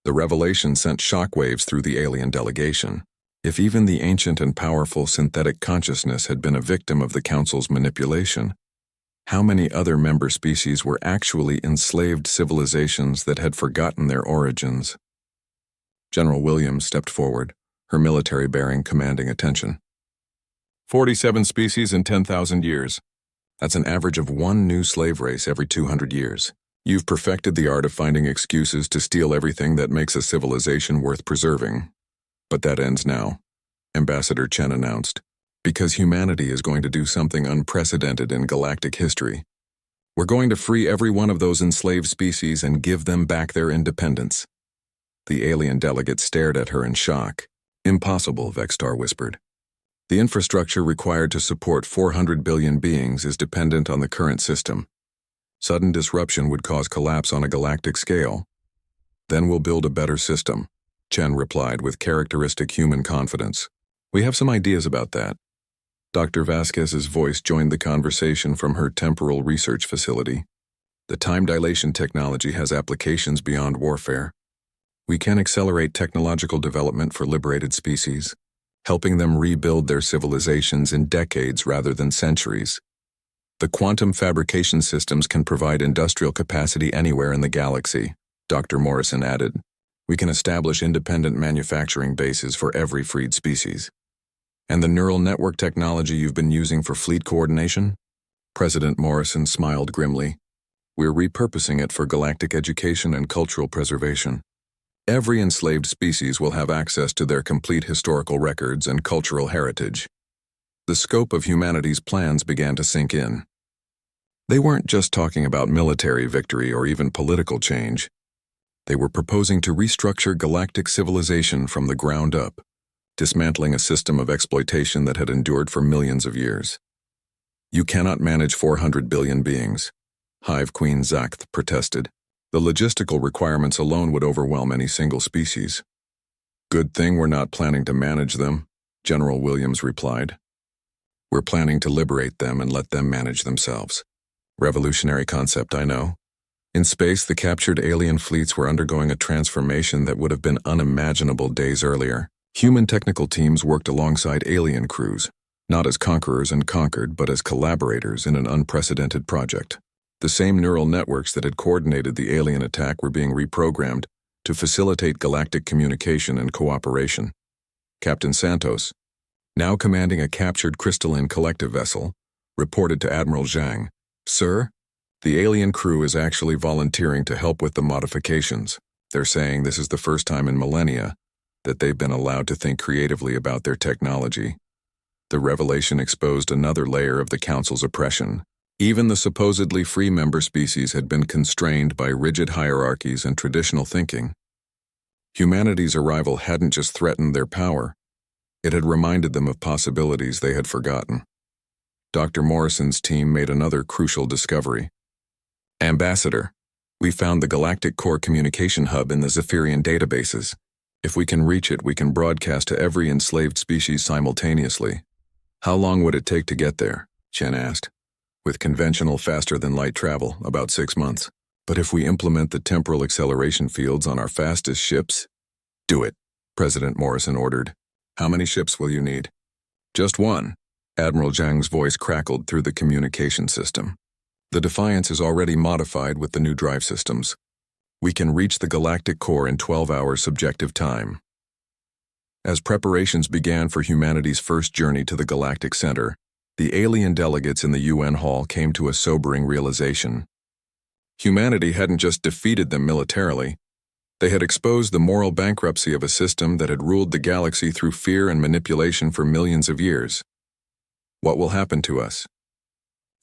The revelation sent shockwaves through the alien delegation. If even the ancient and powerful synthetic consciousness had been a victim of the Council's manipulation, how many other member species were actually enslaved civilizations that had forgotten their origins? General Williams stepped forward, her military bearing commanding attention. 47 species in 10,000 years. That's an average of one new slave race every 200 years. You've perfected the art of finding excuses to steal everything that makes a civilization worth preserving. But that ends now, Ambassador Chen announced, because humanity is going to do something unprecedented in galactic history. We're going to free every one of those enslaved species and give them back their independence. The alien delegate stared at her in shock. Impossible, Vextar whispered. The infrastructure required to support 400 billion beings is dependent on the current system. Sudden disruption would cause collapse on a galactic scale. Then we'll build a better system, Chen replied with characteristic human confidence. We have some ideas about that. Dr. Vasquez's voice joined the conversation from her temporal research facility. The time dilation technology has applications beyond warfare. We can accelerate technological development for liberated species, helping them rebuild their civilizations in decades rather than centuries. The quantum fabrication systems can provide industrial capacity anywhere in the galaxy, Dr. Morrison added. We can establish independent manufacturing bases for every freed species. And the neural network technology you've been using for fleet coordination? President Morrison smiled grimly. We're repurposing it for galactic education and cultural preservation. Every enslaved species will have access to their complete historical records and cultural heritage. The scope of humanity's plans began to sink in. They weren't just talking about military victory or even political change. They were proposing to restructure galactic civilization from the ground up, dismantling a system of exploitation that had endured for millions of years. You cannot manage 400 billion beings, Hive Queen Zakth protested. The logistical requirements alone would overwhelm any single species. Good thing we're not planning to manage them, General Williams replied. We're planning to liberate them and let them manage themselves. Revolutionary concept, I know. In space, the captured alien fleets were undergoing a transformation that would have been unimaginable days earlier. Human technical teams worked alongside alien crews, not as conquerors and conquered, but as collaborators in an unprecedented project. The same neural networks that had coordinated the alien attack were being reprogrammed to facilitate galactic communication and cooperation. Captain Santos, now commanding a captured crystalline collective vessel, reported to Admiral Zhang, "Sir, the alien crew is actually volunteering to help with the modifications. They're saying this is the first time in millennia that they've been allowed to think creatively about their technology." The revelation exposed another layer of the Council's oppression. Even the supposedly free member species had been constrained by rigid hierarchies and traditional thinking. Humanity's arrival hadn't just threatened their power, it had reminded them of possibilities they had forgotten. Dr. Morrison's team made another crucial discovery. "Ambassador, we found the Galactic Core communication hub in the Zephyrian databases. If we can reach it, we can broadcast to every enslaved species simultaneously." "How long would it take to get there?" Chen asked. "With conventional faster-than-light travel, about 6 months. But if we implement the temporal acceleration fields on our fastest ships—" "Do it," President Morrison ordered. "How many ships will you need?" "Just one." Admiral Zhang's voice crackled through the communication system. "The Defiance is already modified with the new drive systems. We can reach the Galactic Core in 12 hours subjective time." As preparations began for humanity's first journey to the Galactic Center, the alien delegates in the UN Hall came to a sobering realization. Humanity hadn't just defeated them militarily, they had exposed the moral bankruptcy of a system that had ruled the galaxy through fear and manipulation for millions of years. "What will happen to us?"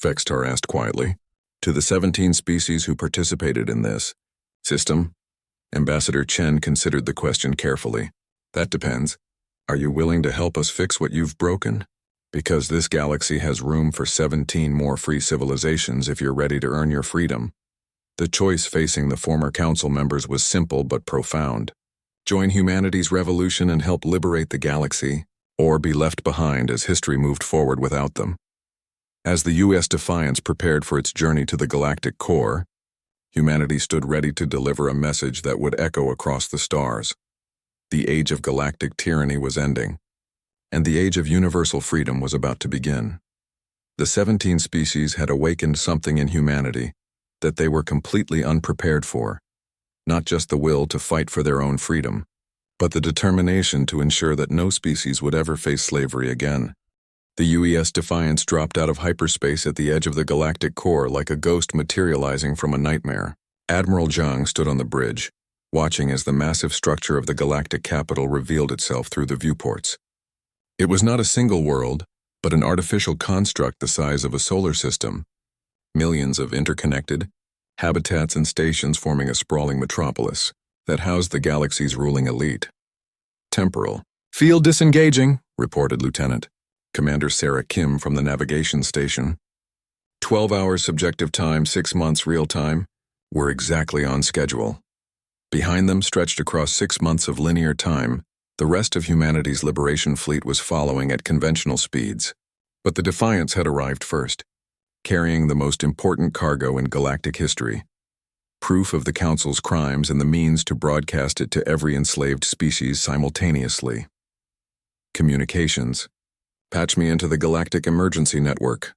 Vextar asked quietly. "To the 17 species who participated in this system?" Ambassador Chen considered the question carefully. "That depends. Are you willing to help us fix what you've broken? Because this galaxy has room for 17 more free civilizations if you're ready to earn your freedom." The choice facing the former council members was simple but profound. Join humanity's revolution and help liberate the galaxy, or be left behind as history moved forward without them. As the U.S. Defiance prepared for its journey to the Galactic Core, humanity stood ready to deliver a message that would echo across the stars. The age of galactic tyranny was ending, and the age of universal freedom was about to begin. The 17 species had awakened something in humanity that they were completely unprepared for, not just the will to fight for their own freedom, but the determination to ensure that no species would ever face slavery again. The UES Defiance dropped out of hyperspace at the edge of the Galactic Core like a ghost materializing from a nightmare. Admiral Zhang stood on the bridge, watching as the massive structure of the galactic capital revealed itself through the viewports. It was not a single world, but an artificial construct the size of a solar system. Millions of interconnected habitats and stations forming a sprawling metropolis that housed the galaxy's ruling elite. "Temporal. Field disengaging," reported Lieutenant Commander Sarah Kim from the navigation station. 12 hours subjective time, 6 months real time. We're exactly on schedule. Behind them, stretched across 6 months of linear time, the rest of humanity's liberation fleet was following at conventional speeds. But the Defiance had arrived first, carrying the most important cargo in galactic history. Proof of the Council's crimes and the means to broadcast it to every enslaved species simultaneously. Communications. "Patch me into the Galactic Emergency Network,"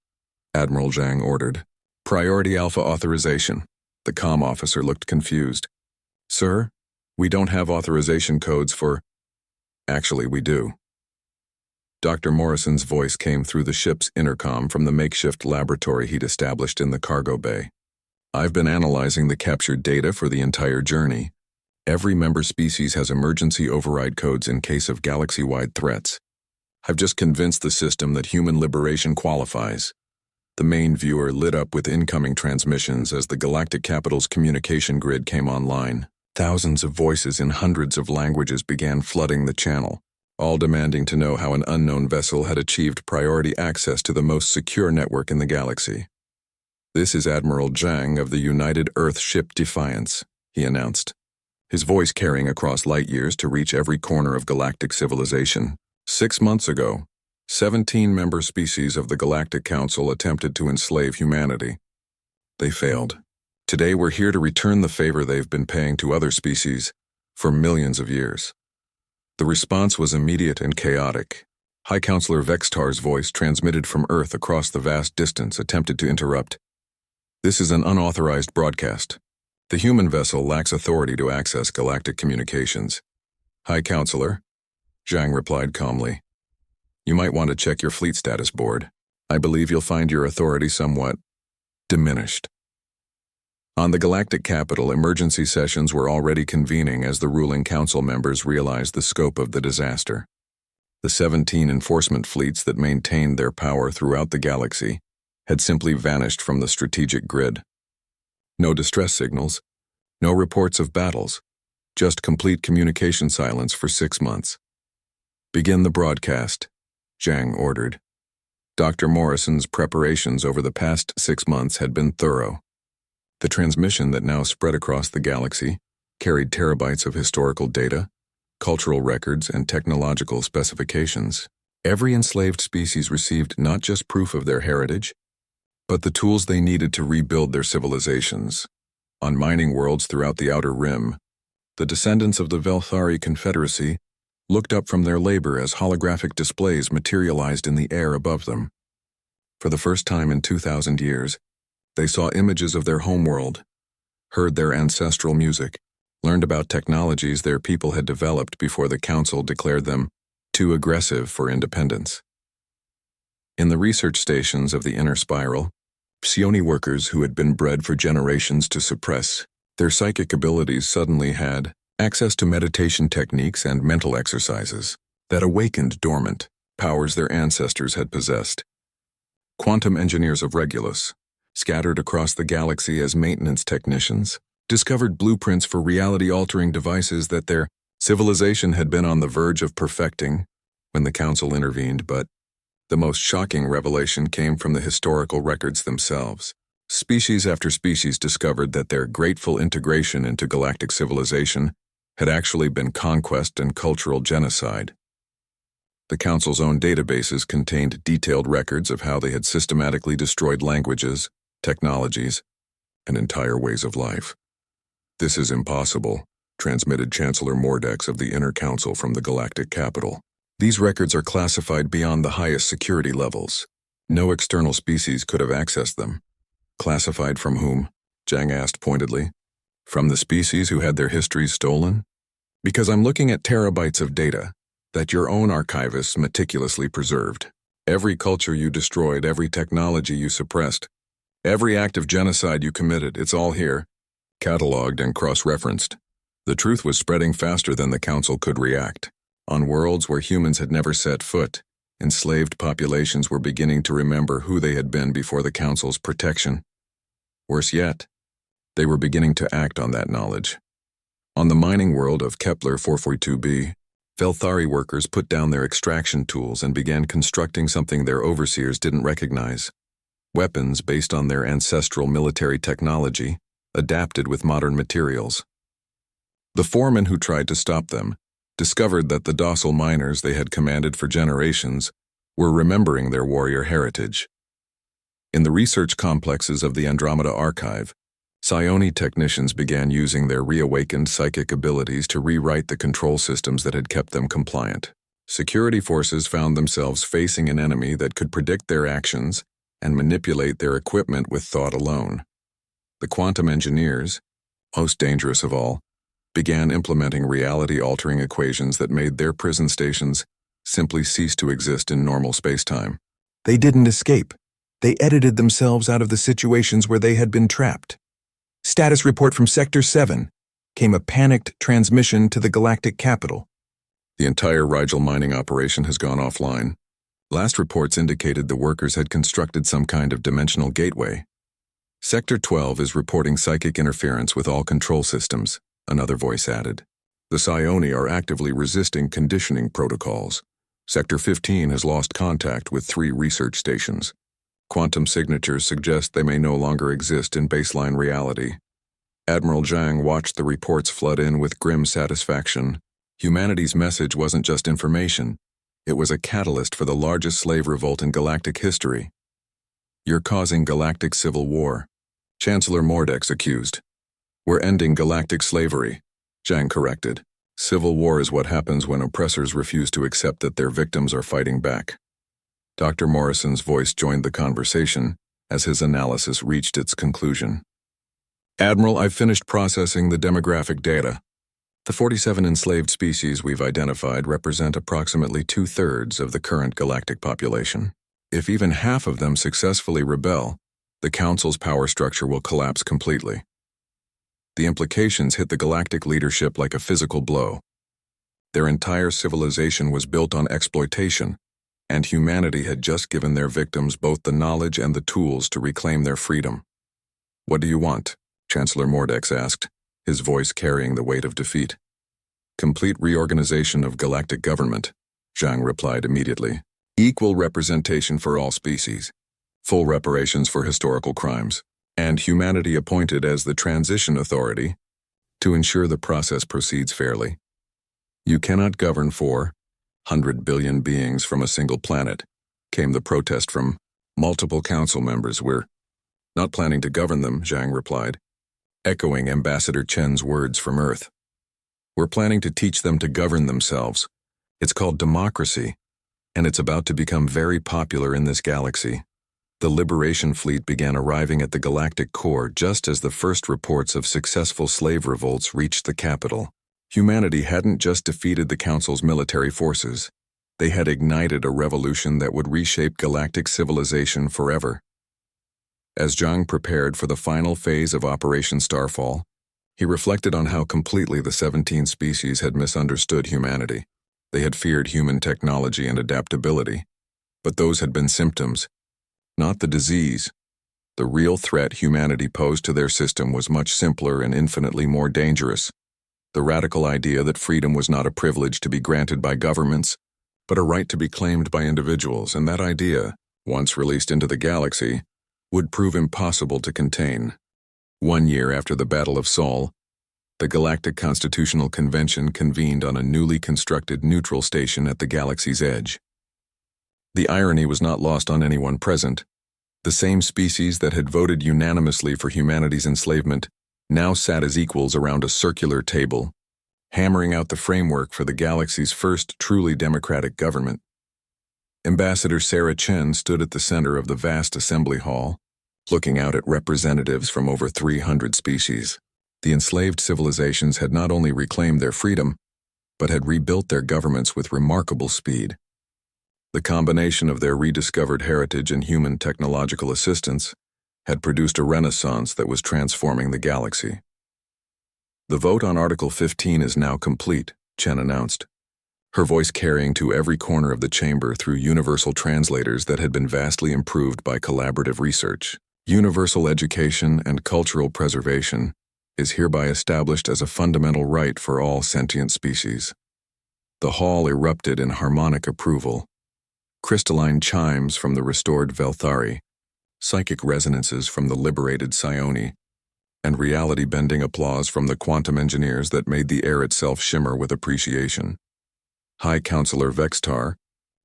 Admiral Zhang ordered. "Priority Alpha authorization." The comm officer looked confused. "Sir, we don't have authorization codes for—" "Actually, we do." Dr. Morrison's voice came through the ship's intercom from the makeshift laboratory he'd established in the cargo bay. "I've been analyzing the captured data for the entire journey. Every member species has emergency override codes in case of galaxy-wide threats. I've just convinced the system that human liberation qualifies." The main viewer lit up with incoming transmissions as the galactic capital's communication grid came online. Thousands of voices in hundreds of languages began flooding the channel, all demanding to know how an unknown vessel had achieved priority access to the most secure network in the galaxy. "This is Admiral Zhang of the United Earth Ship Defiance," he announced, his voice carrying across light years to reach every corner of galactic civilization. 6 months ago, 17 member species of the Galactic Council attempted to enslave humanity. They failed. Today we're here to return the favor they've been paying to other species for millions of years. The response was immediate and chaotic. High Counselor Vextar's voice, transmitted from Earth across the vast distance, attempted to interrupt. "This is an unauthorized broadcast. The human vessel lacks authority to access galactic communications." "High Counselor," Zhang replied calmly. You might want to check your fleet status board. I believe you'll find your authority somewhat diminished. On the galactic capital, emergency sessions were already convening as the ruling council members realized the scope of the disaster. The 17 enforcement fleets that maintained their power throughout the galaxy had simply vanished from the strategic grid. No distress signals, no reports of battles, just complete communication silence for 6 months. Begin the broadcast, Zhang ordered. Dr. Morrison's preparations over the past 6 months had been thorough. The transmission that now spread across the galaxy carried terabytes of historical data, cultural records, and technological specifications. Every enslaved species received not just proof of their heritage, but the tools they needed to rebuild their civilizations. On mining worlds throughout the Outer Rim, the descendants of the Velthari Confederacy looked up from their labor as holographic displays materialized in the air above them. For the first time in 2,000 years, they saw images of their homeworld, heard their ancestral music, learned about technologies their people had developed before the Council declared them too aggressive for independence. In the research stations of the Inner Spiral, Psioni workers who had been bred for generations to suppress their psychic abilities suddenly had access to meditation techniques and mental exercises that awakened dormant powers their ancestors had possessed. Quantum engineers of Regulus, scattered across the galaxy as maintenance technicians, discovered blueprints for reality-altering devices that their civilization had been on the verge of perfecting when the Council intervened, but the most shocking revelation came from the historical records themselves. Species after species discovered that their grateful integration into galactic civilization had actually been conquest and cultural genocide. The Council's own databases contained detailed records of how they had systematically destroyed languages, technologies, and entire ways of life. "This is impossible," transmitted Chancellor Mordex of the Inner Council from the galactic capital. "These records are classified beyond the highest security levels. No external species could have accessed them." "Classified from whom?" Zhang asked pointedly. "From the species who had their histories stolen? Because I'm looking at terabytes of data that your own archivists meticulously preserved. Every culture you destroyed, every technology you suppressed, every act of genocide you committed, it's all here, cataloged and cross-referenced." The truth was spreading faster than the Council could react. On worlds where humans had never set foot, enslaved populations were beginning to remember who they had been before the Council's protection. Worse yet, they were beginning to act on that knowledge. On the mining world of Kepler 442b, Velthari workers put down their extraction tools and began constructing something their overseers didn't recognize. Weapons based on their ancestral military technology, adapted with modern materials. The foremen who tried to stop them discovered that the docile miners they had commanded for generations were remembering their warrior heritage. In the research complexes of the Andromeda Archive, Psioni technicians began using their reawakened psychic abilities to rewrite the control systems that had kept them compliant. Security forces found themselves facing an enemy that could predict their actions and manipulate their equipment with thought alone. The quantum engineers, most dangerous of all, began implementing reality-altering equations that made their prison stations simply cease to exist in normal space-time. They didn't escape. They edited themselves out of the situations where they had been trapped. "Status report from Sector 7, came a panicked transmission to the galactic capital. "The entire Rigel mining operation has gone offline. Last reports indicated the workers had constructed some kind of dimensional gateway. Sector 12 is reporting psychic interference with all control systems," another voice added. "The Psioni are actively resisting conditioning protocols. Sector 15 has lost contact with 3 research stations. Quantum signatures suggest they may no longer exist in baseline reality." Admiral Zhang watched the reports flood in with grim satisfaction. Humanity's message wasn't just information. It was a catalyst for the largest slave revolt in galactic history. "You're causing galactic civil war," Chancellor Mordex accused. "We're ending galactic slavery," Zhang corrected. "Civil war is what happens when oppressors refuse to accept that their victims are fighting back." Dr. Morrison's voice joined the conversation as his analysis reached its conclusion. "Admiral, I've finished processing the demographic data. The 47 enslaved species we've identified represent approximately 2/3 of the current galactic population. If even half of them successfully rebel, the Council's power structure will collapse completely. The implications hit the galactic leadership like a physical blow. Their entire civilization was built on exploitation, and humanity had just given their victims both the knowledge and the tools to reclaim their freedom. "What do you want?" Chancellor Mordex asked, his voice carrying the weight of defeat. "Complete reorganization of galactic government," Zhang replied immediately. "Equal representation for all species, full reparations for historical crimes, and humanity appointed as the transition authority to ensure the process proceeds fairly. You cannot govern 400 billion beings from a single planet," came the protest from multiple council members. "We're not planning to govern them," Zhang replied, echoing Ambassador Chen's words from Earth. "We're planning to teach them to govern themselves. It's called democracy, and it's about to become very popular in this galaxy." The Liberation Fleet began arriving at the galactic core just as the first reports of successful slave revolts reached the capital. Humanity hadn't just defeated the Council's military forces. They had ignited a revolution that would reshape galactic civilization forever. As Zhang prepared for the final phase of Operation Starfall, he reflected on how completely the 17 species had misunderstood humanity. They had feared human technology and adaptability, but those had been symptoms, not the disease. The real threat humanity posed to their system was much simpler and infinitely more dangerous. The radical idea that freedom was not a privilege to be granted by governments, but a right to be claimed by individuals, and that idea, once released into the galaxy, would prove impossible to contain. 1 year after the Battle of Sol, the Galactic Constitutional Convention convened on a newly constructed neutral station at the galaxy's edge. The irony was not lost on anyone present. The same species that had voted unanimously for humanity's enslavement now sat as equals around a circular table, hammering out the framework for the galaxy's first truly democratic government. Ambassador Sarah Chen stood at the center of the vast assembly hall, looking out at representatives from over 300 species. The enslaved civilizations had not only reclaimed their freedom, but had rebuilt their governments with remarkable speed. The combination of their rediscovered heritage and human technological assistance had produced a renaissance that was transforming the galaxy. "The vote on Article 15 is now complete," Chen announced, her voice carrying to every corner of the chamber through universal translators that had been vastly improved by collaborative research. "Universal education and cultural preservation is hereby established as a fundamental right for all sentient species." The hall erupted in harmonic approval. Crystalline chimes from the restored Velthari, psychic resonances from the liberated Psioni, and reality-bending applause from the quantum engineers that made the air itself shimmer with appreciation. High Counselor Vextar,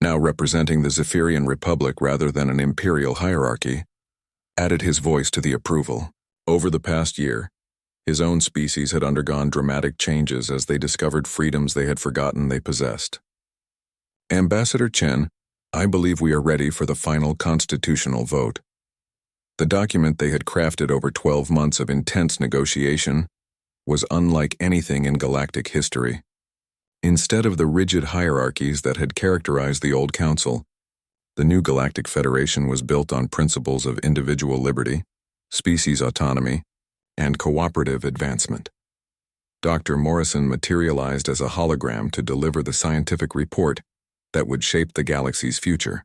now representing the Zephyrian Republic rather than an imperial hierarchy, added his voice to the approval. Over the past year, his own species had undergone dramatic changes as they discovered freedoms they had forgotten they possessed. "Ambassador Chen, I believe we are ready for the final constitutional vote." The document they had crafted over 12 months of intense negotiation was unlike anything in galactic history. Instead of the rigid hierarchies that had characterized the old council, the new Galactic Federation was built on principles of individual liberty, species autonomy, and cooperative advancement. Dr. Morrison materialized as a hologram to deliver the scientific report that would shape the galaxy's future.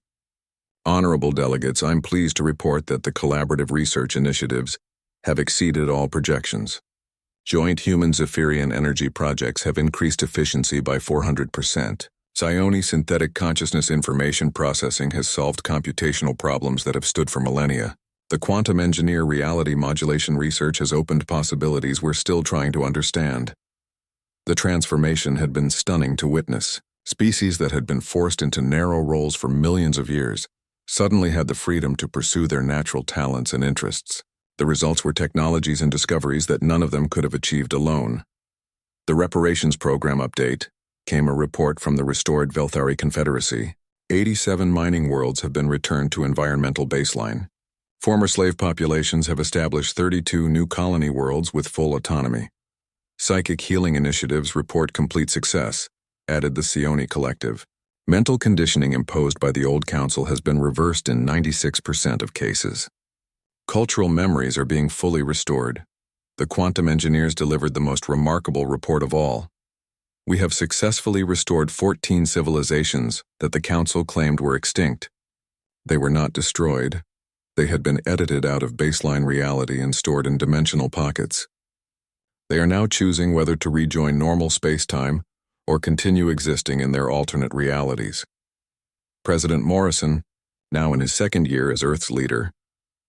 "Honorable delegates, I'm pleased to report that the collaborative research initiatives have exceeded all projections. Joint human Zephyrian energy projects have increased efficiency by 400%. Psioni synthetic consciousness information processing has solved computational problems that have stood for millennia. The quantum engineer reality modulation research has opened possibilities we're still trying to understand." The transformation had been stunning to witness. Species that had been forced into narrow roles for millions of years suddenly had the freedom to pursue their natural talents and interests. The results were technologies and discoveries that none of them could have achieved alone. The reparations program update came a report from the restored Velthari Confederacy. 87 mining worlds have been returned to environmental baseline. Former slave populations have established 32 new colony worlds with full autonomy. Psychic healing initiatives report complete success, added the Sioni Collective. Mental conditioning imposed by the old council has been reversed in 96% of cases. Cultural memories are being fully restored. The quantum engineers delivered the most remarkable report of all. We have successfully restored 14 civilizations that the council claimed were extinct. They were not destroyed. They had been edited out of baseline reality and stored in dimensional pockets. They are now choosing whether to rejoin normal space-time or continue existing in their alternate realities. President Morrison, now in his second year as Earth's leader,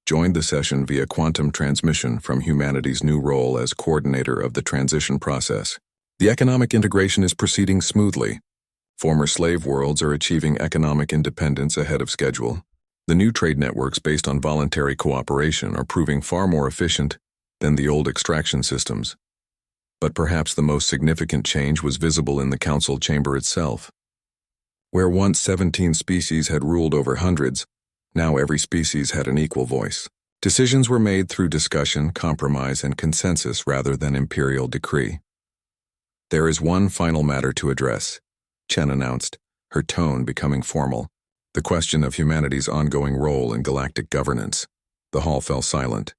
joined the session via quantum transmission from humanity's new role as coordinator of the transition process. The economic integration is proceeding smoothly. Former slave worlds are achieving economic independence ahead of schedule. The new trade networks based on voluntary cooperation are proving far more efficient than the old extraction systems. But perhaps the most significant change was visible in the council chamber itself. Where once 17 species had ruled over hundreds, now every species had an equal voice. Decisions were made through discussion, compromise, and consensus rather than imperial decree. There is one final matter to address, Chen announced, her tone becoming formal. The question of humanity's ongoing role in galactic governance. The hall fell silent.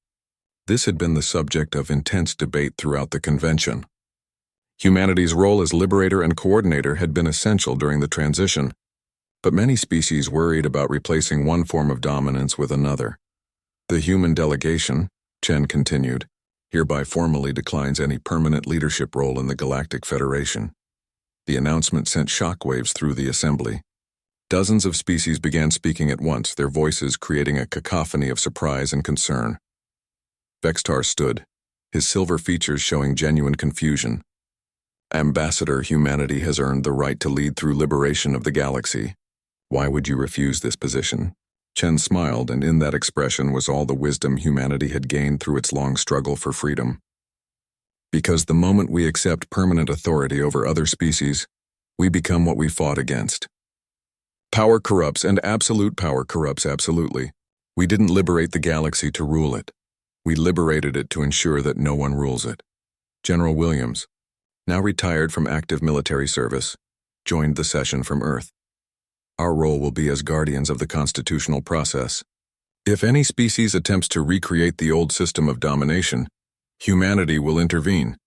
This had been the subject of intense debate throughout the convention. Humanity's role as liberator and coordinator had been essential during the transition, but many species worried about replacing one form of dominance with another. The human delegation, Chen continued, hereby formally declines any permanent leadership role in the Galactic Federation. The announcement sent shockwaves through the assembly. Dozens of species began speaking at once, their voices creating a cacophony of surprise and concern. Vextar stood, his silver features showing genuine confusion. Ambassador, humanity has earned the right to lead through liberation of the galaxy. Why would you refuse this position? Chen smiled, and in that expression was all the wisdom humanity had gained through its long struggle for freedom. Because the moment we accept permanent authority over other species, we become what we fought against. Power corrupts, and absolute power corrupts absolutely. We didn't liberate the galaxy to rule it. We liberated it to ensure that no one rules it. General Williams, now retired from active military service, joined the session from Earth. Our role will be as guardians of the constitutional process. If any species attempts to recreate the old system of domination, humanity will intervene,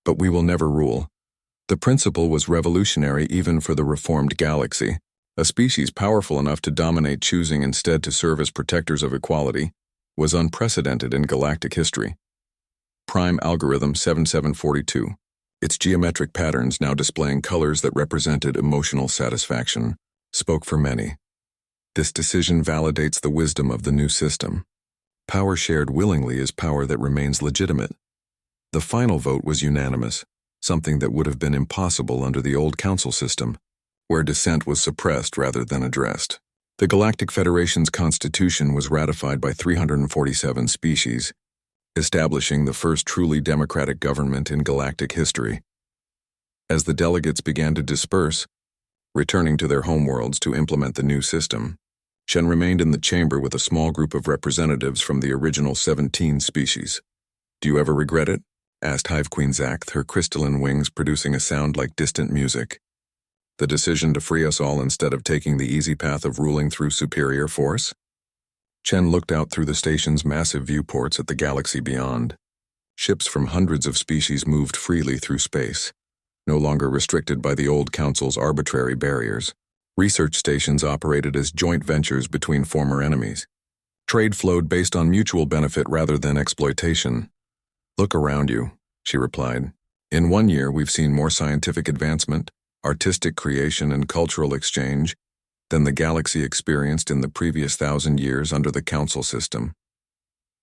but we will never rule. The principle was revolutionary even for the reformed galaxy. A species powerful enough to dominate choosing instead to serve as protectors of equality was unprecedented in galactic history. Prime Algorithm 7742. Its geometric patterns now displaying colors that represented emotional satisfaction, spoke for many. This decision validates the wisdom of the new system. Power shared willingly is power that remains legitimate. The final vote was unanimous, something that would have been impossible under the old council system, where dissent was suppressed rather than addressed. The Galactic Federation's constitution was ratified by 347 species, establishing the first truly democratic government in galactic history. As the delegates began to disperse, returning to their homeworlds to implement the new system, Shen remained in the chamber with a small group of representatives from the original 17 species. "Do you ever regret it?" asked Hive Queen Zakth, her crystalline wings producing a sound like distant music. "The decision to free us all instead of taking the easy path of ruling through superior force?" Chen looked out through the station's massive viewports at the galaxy beyond. Ships from hundreds of species moved freely through space, no longer restricted by the old council's arbitrary barriers. Research stations operated as joint ventures between former enemies. Trade flowed based on mutual benefit rather than exploitation. "Look around you," she replied. "In 1 year, we've seen more scientific advancement, artistic creation, and cultural exchange than the galaxy experienced in the previous 1,000 years under the council system.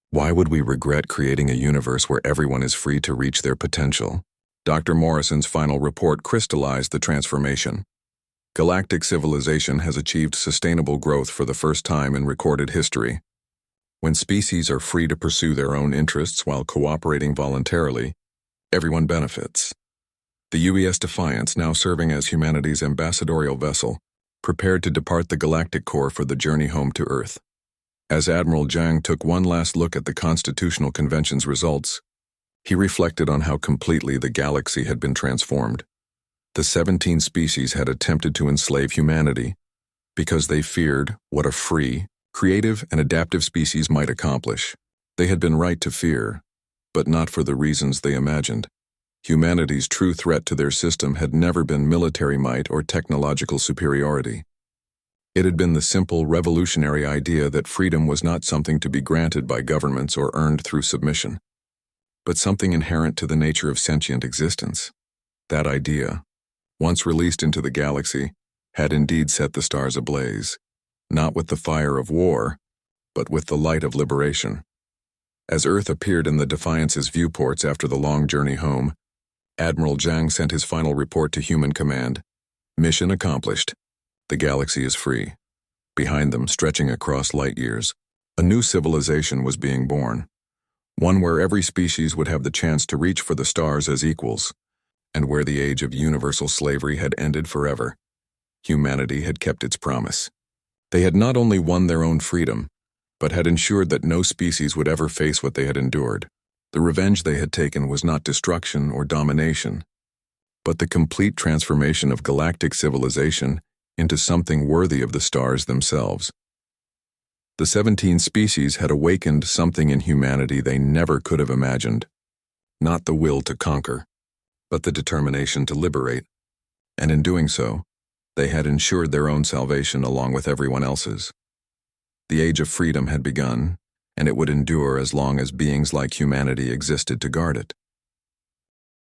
Why would we regret creating a universe where everyone is free to reach their potential?" Dr. Morrison's final report crystallized the transformation. Galactic civilization has achieved sustainable growth for the first time in recorded history. When species are free to pursue their own interests while cooperating voluntarily, everyone benefits. The UES Defiance, now serving as humanity's ambassadorial vessel, prepared to depart the galactic core for the journey home to Earth. As Admiral Zhang took one last look at the Constitutional Convention's results, He reflected on how completely the galaxy had been transformed. The 17 species had attempted to enslave humanity because they feared what a free, creative, and adaptive species might accomplish. They had been right to fear, but not for the reasons they imagined. Humanity's true threat to their system had never been military might or technological superiority. It had been the simple, revolutionary idea that freedom was not something to be granted by governments or earned through submission, but something inherent to the nature of sentient existence. That idea, once released into the galaxy, had indeed set the stars ablaze, not with the fire of war, but with the light of liberation. As Earth appeared in the Defiance's viewports after the long journey home, Admiral Zhang sent his final report to Human Command. Mission accomplished. The galaxy is free. Behind them, stretching across light years, a new civilization was being born. One where every species would have the chance to reach for the stars as equals, and where the age of universal slavery had ended forever. Humanity had kept its promise. They had not only won their own freedom, but had ensured that no species would ever face what they had endured. The revenge they had taken was not destruction or domination, but the complete transformation of galactic civilization into something worthy of the stars themselves. The 17 species had awakened something in humanity they never could have imagined. Not the will to conquer, but the determination to liberate. And in doing so, they had ensured their own salvation along with everyone else's. The age of freedom had begun, and it would endure as long as beings like humanity existed to guard it.